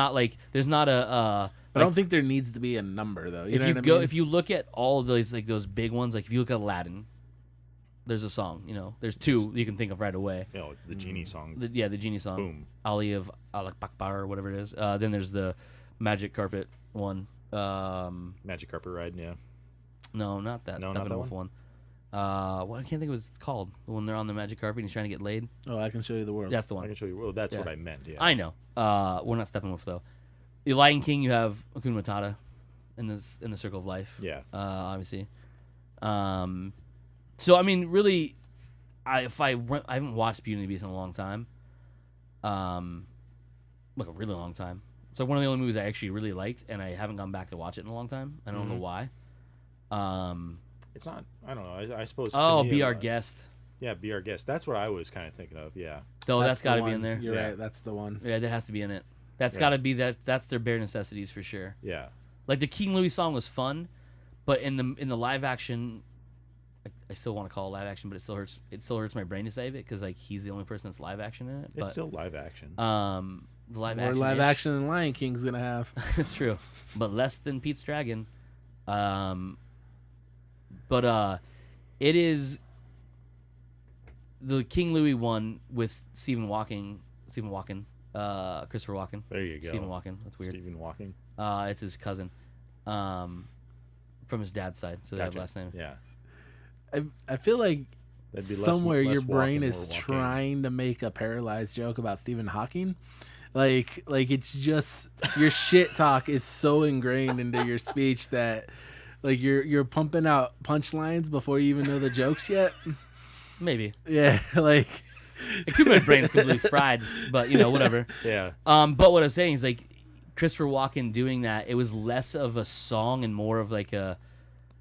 not a. But I don't think there needs to be a number though. You If know you what go, I mean? if you look at all of those like those big ones, like if you look at Aladdin, there's a song. You know, there's two you can think of right away. You know, the genie song. The genie song, Boom. Ali of Alak Bakbar or whatever it is. Then there's the Magic Carpet one. Magic Carpet Ride. Yeah. No, not that. No, not that Steppenwolf one. Well, I can't think of what it's called. When they're on the magic carpet and he's trying to get laid. Oh, I can show you the world. That's the I one. can show you. Well, that's Yeah. what I meant. Yeah. I know. We're not Steppenwolf though. The Lion King, you have Hakuna Matata in the Circle of Life. Yeah. Obviously. So I mean, really, I haven't watched Beauty and the Beast in a long time. Like a really long time. It's like one of the only movies I actually really liked, and I haven't gone back to watch it in a long time. I don't know why. It's not. I don't know. I suppose. Oh, to me, Be Our Guest. Yeah, be our guest. That's what I was kind of thinking of. Yeah. Though that's the got to be one. in there. You're Yeah. right. That's the one. Yeah, that has to be in it. That's Yeah. got to be that. That's their bare necessities for sure. Yeah. Like the King Louis song was fun, but in the live action, I still want to call it live action, but it still hurts. It still hurts my brain to say it because like he's the only person that's live action in it. It's But still live action. the live More action. live action than Lion King's gonna have. It's true, but less than Pete's Dragon. It is the King Louis one with Christopher Walken. There you go. Stephen Walken. That's weird. Stephen Walking. It's his cousin, from his dad's side, so they have Gotcha. last name. Yeah. I feel like That'd be less- somewhere less your brain walking, is more walking. trying to make a paralyzed joke about Stephen Hawking. Like it's just your shit talk is so ingrained into your speech that like you're pumping out punchlines before you even know the jokes yet. Maybe Yeah, like it could be my brain's completely fried, but whatever. Yeah. But what I was saying is like Christopher Walken doing that. It was less of a song and more of like a.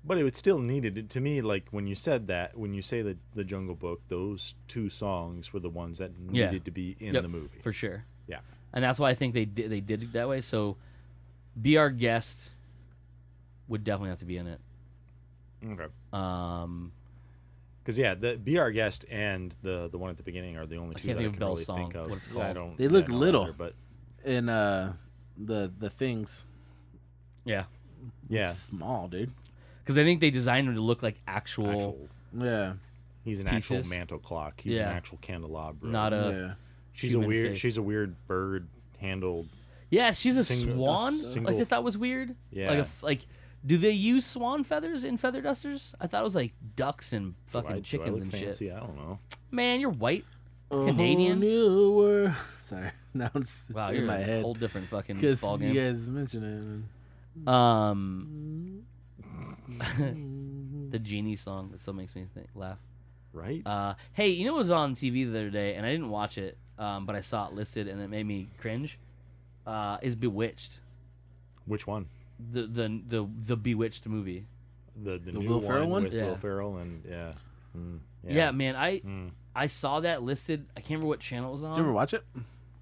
But it would still needed it to me. Like when you said that, when you say the Jungle Book, those two songs were the ones that needed to be in Yep, the movie. for sure. Yeah. And that's why I think they did it that way. So, Be Our Guest would definitely have to be in it. Okay. Um, Because the Be Our Guest and the one at the beginning are the only two can't that I think of can Belle's really think song, of. what it's Yeah, I called. don't- They yeah, I look don't little. either, but in the things. yeah, yeah, Small, dude. because I think they designed them to look like actual actual, Yeah. he's an pieces. actual mantle clock. He's Yeah. an actual candelabra. not a. Yeah. She's a human weird. face. She's a weird bird handled. Yeah, she's a Single- swan. single- Like I thought was weird. Yeah. Like like, do they use swan feathers in feather dusters? I thought it was like ducks and fucking Do I chickens look and fancy? shit. I don't know. Man, you're white. A Canadian? whole new world. Sorry, now it's Wow, in you're my a head whole different fucking because ball you game. guys mentioned it. The genie song that still makes me laugh. Right? Hey, you know what was on TV the other day, and I didn't watch it, but I saw it listed, and it made me cringe. Is Bewitched, Which one? the Bewitched movie? The new Will Ferrell one? with Yeah. Will Ferrell and yeah. Mm, Yeah, man, I saw that listed. I can't remember what channel it was on. Did you ever watch it?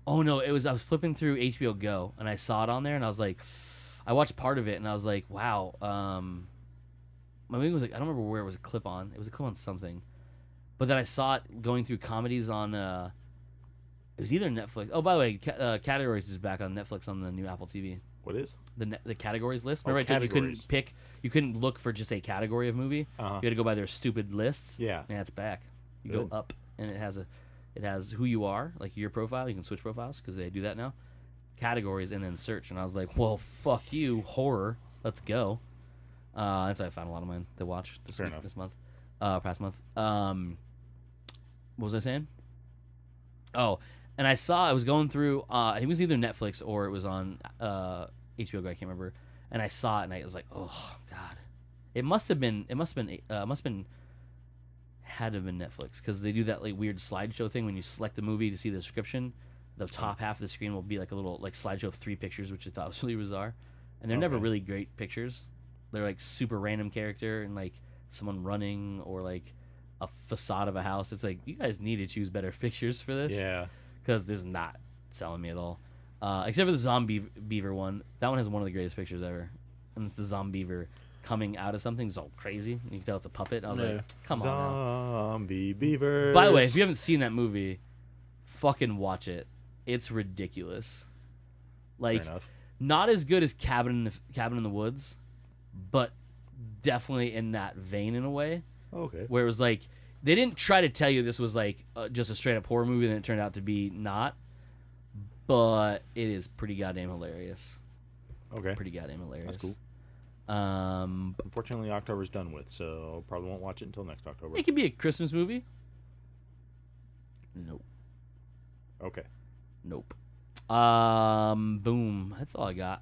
Oh no, I was flipping through HBO Go, and I saw it on there, and I was like, I watched part of it, and I was like, wow. My movie was like, I don't remember where it was a clip on. It was a clip on something, but then I saw it going through comedies on. It was either Netflix. Oh, by the way, Categories is back on Netflix on the new Apple TV. What is? The categories list. Oh, Remember, I told you categories. couldn't pick. You couldn't look for just a category of movie. Uh-huh. You had to go by their stupid lists. Yeah. Yeah, it's back. You Good. go up, and it has who you are, like your profile. You can switch profiles because they do that now. Categories and then search, and I was like, well, fuck you, horror. Let's go. That's how I found a lot of mine to watch this Fair week, enough. this month, past month. What was I saying? Oh, and I saw I was going through. It was either Netflix or it was on HBO Go. I can't remember. And I saw it, and I was like, oh god, it must have been had to have been Netflix because they do that like weird slideshow thing when you select the movie to see the description. The top half of the screen will be like a little like slideshow of 3 pictures, which I thought was really bizarre. And they're never Okay. really great pictures. They're like super random character and like someone running or like a facade of a house. It's like, you guys need to choose better pictures for this. Yeah. Because this is not selling me at all. Except for the zombie beaver one. That one has one of the greatest pictures ever. And it's the zombie beaver coming out of something. It's all crazy. You can tell it's a puppet. I was like, come on now. Zombie beavers. By the way, if you haven't seen that movie, fucking watch it. It's ridiculous. Like, Fair enough. not as good as Cabin in the Woods, but definitely in that vein in a way. Okay. Where it was like, they didn't try to tell you this was like just a straight up horror movie, and it turned out to be not. But it is pretty goddamn hilarious. Okay. Pretty goddamn hilarious. That's cool. Um, Unfortunately, October's done with, so probably won't watch it until next October. it could be a Christmas movie. Nope. Okay. Nope. Boom. That's all I got.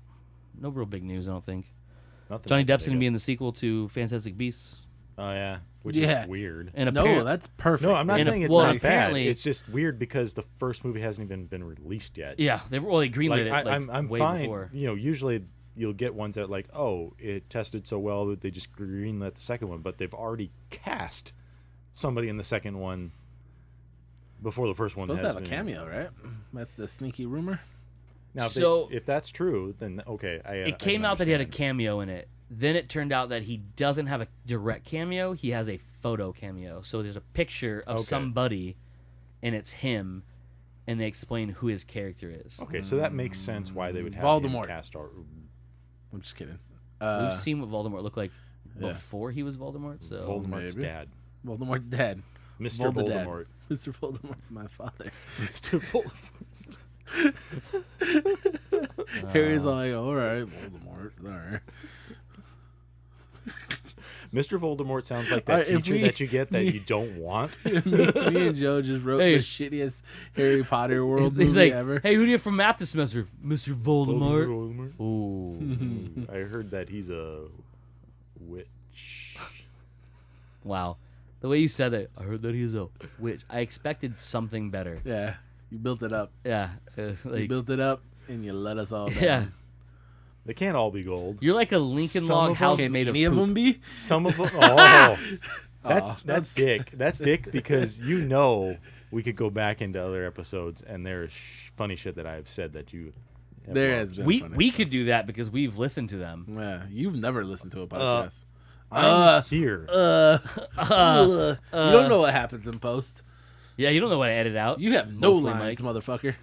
No real big news, I don't think. Nothing Johnny to Depp's take gonna be up. in the sequel to Fantastic Beasts. Oh yeah, which Yeah. is weird. And No, that's perfect. No, I'm not And saying it's well, not bad. apparently- It's just weird because the first movie hasn't even been released yet. Yeah, they greenlit Like, it. I'm way fine. before. You know, usually you'll get ones that like, oh, it tested so well that they just greenlit the second one, but they've already cast somebody in the second one before the first one. supposed to has have a been- cameo, right? That's the sneaky rumor. Now, So- if that's true, then okay. It came out that he had a cameo in it. Then it turned out that he doesn't have a direct cameo. He has a photo cameo. So there's a picture of Okay. somebody, and it's him, and they explain who his character is. Okay, so that makes sense why they would have Voldemort. him cast. I'm just kidding. We've seen what Voldemort looked like yeah. before he was Voldemort. So Voldemort's maybe. dad, Voldemort's dad. Mr. Voldemort. Voldemort. Mr. Voldemort's my father. Mr. Voldemort. Harry's like, all right, Voldemort. All right. Mr. Voldemort sounds like All that right, if teacher we- that you get that you don't want. me and Joe just wrote Hey. the shittiest Harry Potter world he's movie like, ever. "Hey, who do you have from math this semester, Mr. Voldemort?" Ooh, I heard that he's a witch. wow. The way you said that, I heard that he's a witch. I expected something better. Yeah, you built it up. Yeah, You like, built it up, and you let us all down. yeah. They can't all be gold. You're like a Lincoln Some log of house Can made of any of poop. them be? Some of them. Oh, that's that's- dick. That's dick because you know we could go back into other episodes and there's funny shit that I've said that you. have There loved. has been. We funny could do that because we've listened to them. stuff. Yeah, you've never listened to a podcast. I'm here. You don't know what happens in post. Yeah, you don't know what I edit out. You have no Mostly lines, Mike. motherfucker.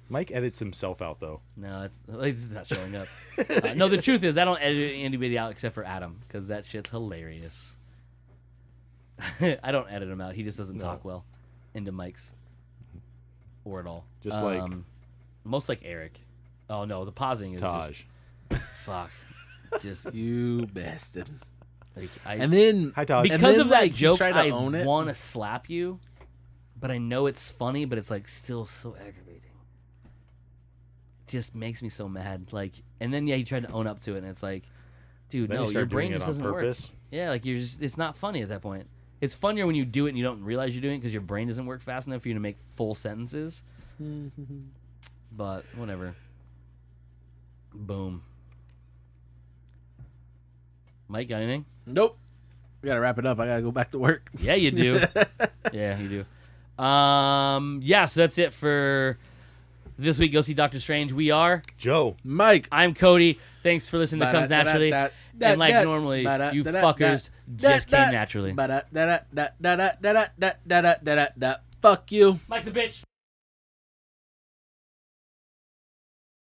Mike edits himself out though. No, it's not showing up. No, the truth is I don't edit anybody out except for Adam because that shit's hilarious. I don't edit him out. He just doesn't talk well into mics or at all. Just like most like Eric. Oh no, the pausing is Taj. just fuck. Just You bastard. Like And then Hi, Taj. and because then, of that like, you joke, try to I own it. want to slap you, but I know it's funny, but it's like still so aggravating. It just makes me so mad. Like, and then you tried to own up to it, and it's like, dude, Then no, you your start brain doing it just on doesn't work. purpose. Yeah, like you're just—it's not funny at that point. It's funnier when you do it and you don't realize you're doing it because your brain doesn't work fast enough for you to make full sentences. But whatever. Boom. Mike, got anything? Nope. We gotta wrap it up. I gotta go back to work. Yeah, you do. Yeah, you do. Yeah, so that's it for this week. Go see Doctor Strange. We are. Joe. Mike. I'm Cody. Thanks for listening to Comes Naturally. And like normally, you fuckers just came naturally. Fuck you. Mike's a bitch.